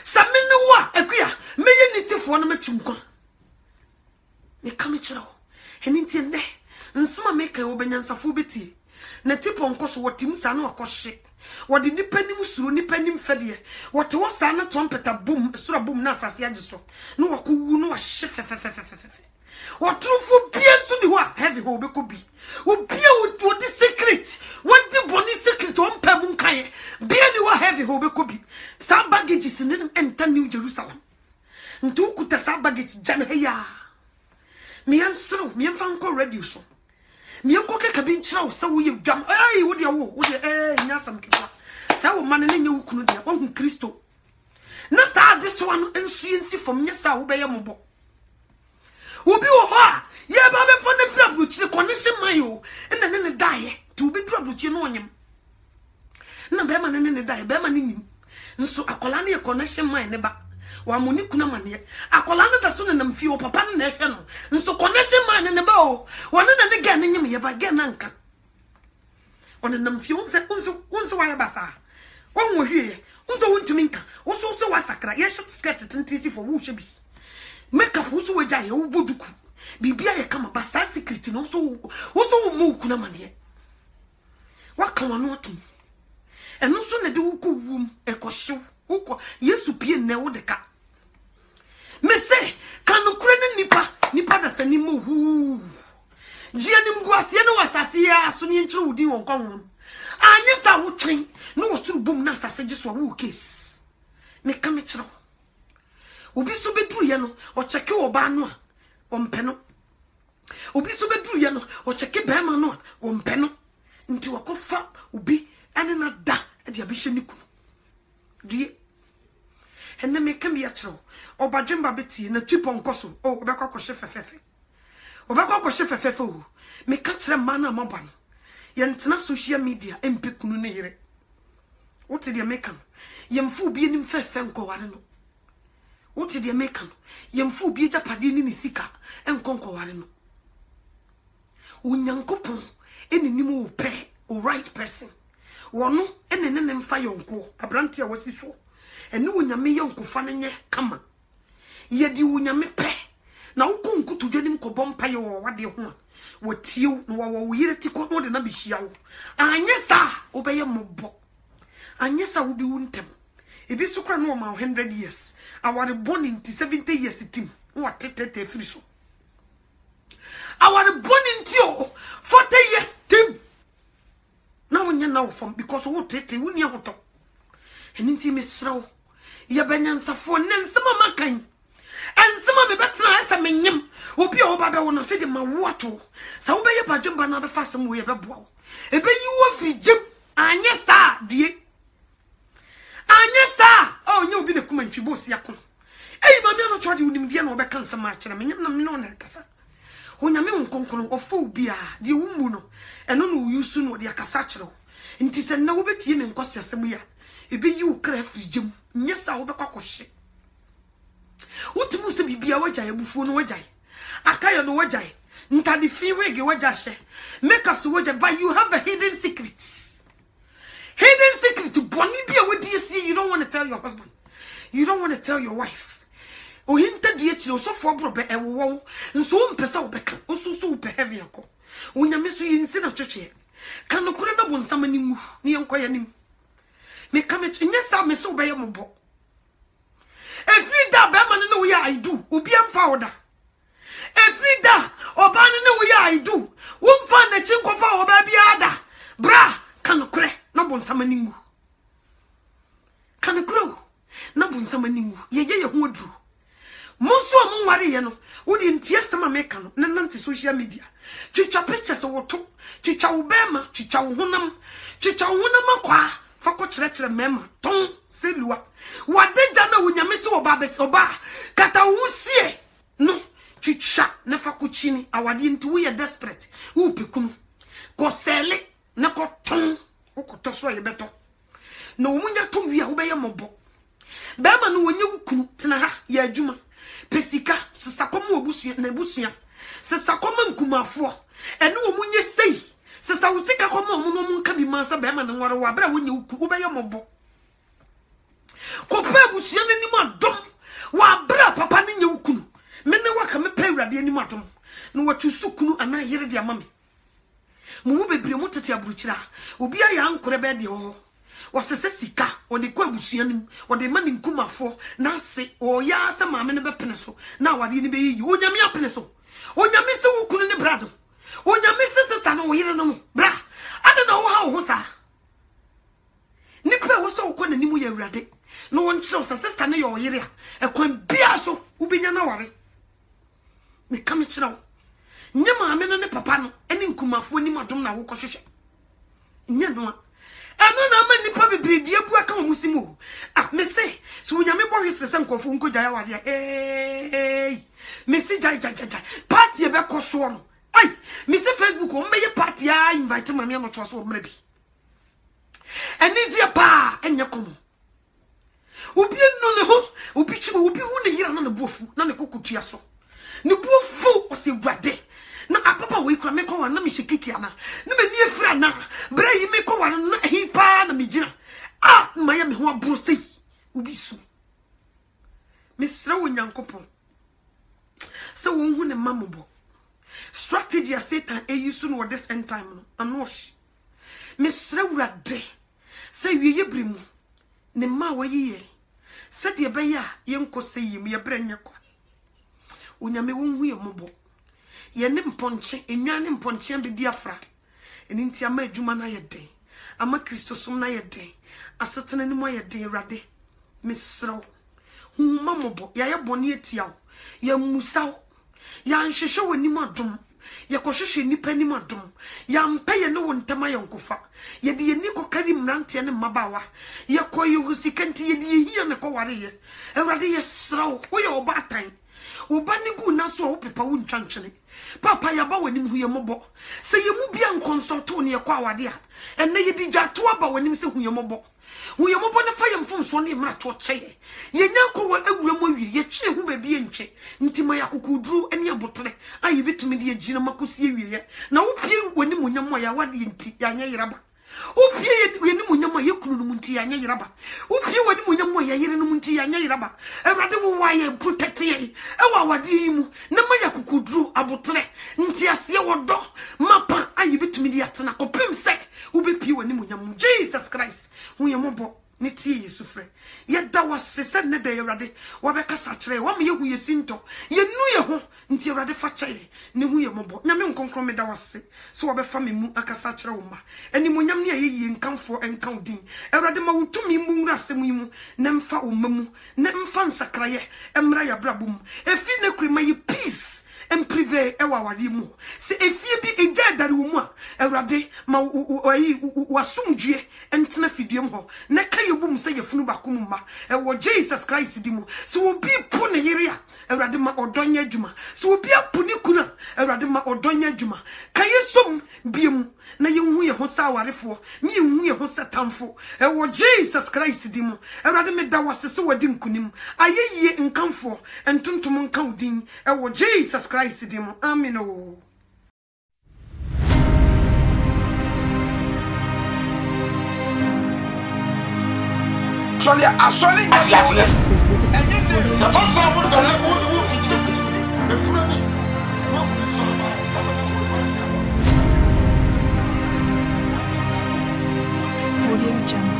samene wa akuya meye nitifo no matwumkwa me ka me kirewo eni ntinde nsuma me ka wo benyansafo betie na tipo nkoso wotim sa na wakohye wodi nipanim suru nipanim fede wote wo sa na trumpeta boom sura boom na asase agiso no wakowu no wahye fefefefefe wotrufo bia su ni ho heavy ho be ko bi obia wodi secret wodi boni secret on pam nkae bia ni wo heavy ho be ko bi sa baggages ni enta New Jerusalem ntu kuta sa baggage jan heya mi ansro mi fanko radio so mi enko keka bi nchira so wo ye dwam wo de nyasam keka sa wo man ne nye wukunu de wo hu Kristo na sa ade so no ensuensi fom nyasa wo be ye mobo obi wo ho a ye ba be fo ne fra bruchi connection man yo na ne dae to obi dra bruchi no onyem na be ma ne dae be ma ne nyim nso akola ne connection man ne ba wa moni kuna mane akola ne da so ne nam fie o papa ne na ehwe no nso connection man ne ba o wona na ne ga ne nyim ye ba ga na nka ona nam fie unse wa ya basa won wo hwie unse wontumi nka wo so wa sakra ye short skirt tentisi for wo hwe bi make up wo so waja ye wo boduku bibia ye kama basa secret no so wo so mo kuna mane wa kama no otum eno so ne de wo ko wum ekohyew wo Yesu pie ne wo de ka me say kanu kure ne nipa da sani mo hu jia ni mguase ne wasase ya so ni nchiro wudi won konwon anya sa wo twen no wo suru bom na asase giso wo case me ka me chiro Obi so bedru ye no o cheke oba no a o mpe no. Obi so bedru ye no o cheke bema no a o mpe no. Nti wakofa obi ene na da e de abehye ni kunu. Die enne me kan bia kire oba dwemba beti na tipo nkoso o obekwa kohye fefefe. Obekwa kohye fefefe o. Me ka kire ma na maba no. Ye ntena social media empe kunu ne yire. Wote de me kan yemfu obi enim fefe nkoware no. Wote de me kan yemfu obi ejapade ni sika enkonkoware no. Unyankopon eninim wo pe o right person. Wono enene ne mfa yonko abrante a wasi so. Ene unyame yonkofa ne nye kama. Yedi unyame pe. Na uko nkutu dwenim ko bompa ye wo wade ho a. Wotiw no wo yire tiko no de na behia wo. Anye sa obeye mobbo. Anye sa wo bi wuntem. Ebi sukra no ma 100 years. Aware born in 70 years team. Wo tetete firi so. Aware born in 40 years team. Na wonya na wo fam because wo tete wo ni ahoto. Eni nti mesrawo. Ye benyansafo ne nsema makan. Ensema me betra asa menyem. Obi o ba be wo no fede ma wo ato. Sa wo be ye badwemba na be fasem wo ye be boa wo. Ebe yi wo figem anye sa die. Anye sa o nye obi ne kuma ntwi bosi akon. Eyi ma me no chode unim die na wo be kan nsema akere menyem na me no na kasa. Onyame wonkonkron ofo obi a die wumu no eno no yusu no de akasa akere wo. Nti se na wo betie me nkwase asem ya. Ebe yi wo kra figem nye sa wo be kwakohye. Utimu se bibia wajai bufu no wajai. Akayo no wajai. Ntadi fi wege wajashe. Makeup so wajai, but you have a hidden secret. Hidden secret. Boni bia what do you see? You don't want to tell your husband. You don't want to tell your wife. O hinta dietri so for brobe e wo. Nso mpesa obeka. Oso so upe heavy ako. Onyame so yinsi na cheche. Kan kure na bonsam ni mu. Ni enkoya nim. Me kamechi nyesa me so be yembo. Every da be man no we I do. Obi amfa oda. Every da oba no we I do. Won fa na chinkofa oba bia ada. Bra kan kure na bonsam ningu. Kan kure na bonsam ningu. Ye ho odru. Musu omo nware ye no. Wo di ntie sama me kan na nante social media. Chicha pictures wo to. Chicha wo bema, chicha wo honam. Chicha wo honam akwa. Fa ko kire mema ton selua. Wadeja na unyame se oba bes oba kata wusie no chicha na fa ko chini awade nti wo ye desperate wo pekunu ko sele na ko ton wo ko to so ye beto na omunya to wi a wo be ye mobo be ma no wonye wukunu tena ha ya adwuma pesika sesakom obusia na busia sesakom nkumafo ene omunye sei sesa wusika kom omuno nka bi mansa be ma no nware wa bra wonye wukunu wo be ye mobo kopa busia nanim adom wa bra papa ne nyewukunu me ne waka me pawrade anim adom no watu sukunu ana yere de amame mu bebre mu tete aburuchira obi aya ankore be de ho wosese sika ode kwa busia nim ode ma ne nkumafo na se o ya asa maame ne be pene so na wade ne be yi onyame apene so onyame se wukunu ne brado onyame se sister no yere no bra ada na wo ha wo sa nipa wo so ko na nimu ya awrade no one chill sister na your yere a kwan bia so ubenya na ware me kam chiraw nyama ame no ne papa no eni nkumafo ni madom na wo kohwehwe nya no eno na ama nipa bebrebe abu aka wo musimu ah me say so nyame bohwe sese nkofo nkoja ya ware me say jai party e be koso no ai me say Facebook o meye party ya invite mama ya no twa so mra bi eni dia pa enya komo obi no ne ho obi chibo obi hu ne yira na bofu na ne kokutua so ne bofu o se guade na apapa we kura me ko wa na me shekiki ana na me nie fira na bra yi me ko wa na hipa na me gina ah ma ya me ho abro sei obi su me sra wo nyankopon se wo hu ne mamobo strategy a Satan e yusu no this end time no anosh me sra wurade se wiye brimu ne ma wa yiye se de be ya yenko se yim ye branya kwa onyame wonhu ye mobo ye ne mponche enwane mponche be diafra eni nti ama adwuma na ye den ama Kristo som na ye den asetena ni mo ye den Awurade mesro Mamobo, ya boni etiao, ya musao, ya nshisho weni madum, ya koshishe ni peni madum, ya mpeye no wontama ya nkufa, ya diye niko kari mranti ya ne mabawa, ya kwa yuhusikanti ya diye hiya ne kwa wariye, Erade ya srao, uya obatang, ubanigu naswa upepa unchanchene, Papa ya ba weni mhuye mobo, se ye mubia nkonsultoni ya kwa wadia, ene ye dijatuwa ba weni mse huye mobo, we are more fire from Sonny Marache. Ye Yanko were a woman, ye cheer who may be in che. Intimaya who drew any abotre. I bit me the Gina Macusi. Now, you when you moya what the Yanya Raba. O pie when Munyama Yakumunti Yanya Raba. O pie when Munyama Yamunti Yanya Raba. A rather wire protect ye. Ewa wadimu. Namaya who drew abotre. Ntia see what do. Mapa, I bit me the Atana. Copim say. Ubi piwa ni munyam Jesus Christ hunyamobo niti yesufre yeda wasese ne de Awurade wabeka sachre wa me yehu yesinto yenu ye ho nti Awurade fa chaye ne hunyamobo na me nkonkron me da wase so wabefa me mu akasa chre wo ma eni munyam ne ayeyi nkanfo enkan din Awurade ma wutumi mu nwura asem yi mu ne mfa wo mamu ne mfa nsakraye emra ya brabum efi ne krima yi peace em privé ewa warimu se efie bi eja dare wo mu a Awurade ma wasumdue entena fidiem ho na kayebum se yefunu bakom ma ewo Jesus Christ di mu se obi po ne yere a Awurade ma odonya adwuma se obi apo ne kuna Awurade ma odonya adwuma kayesom biem na yehu ye ho sa warefo me yehu ye ho satamfo ewo Jesus Christ di mu Awurade me da wasese wadi nkunim ayeye nkamfo entontom nka udin ewo Jesus Christ di mu amen o Asoli asole enye ça passe ça vous allez vous fitcher le frère Audio Jungle.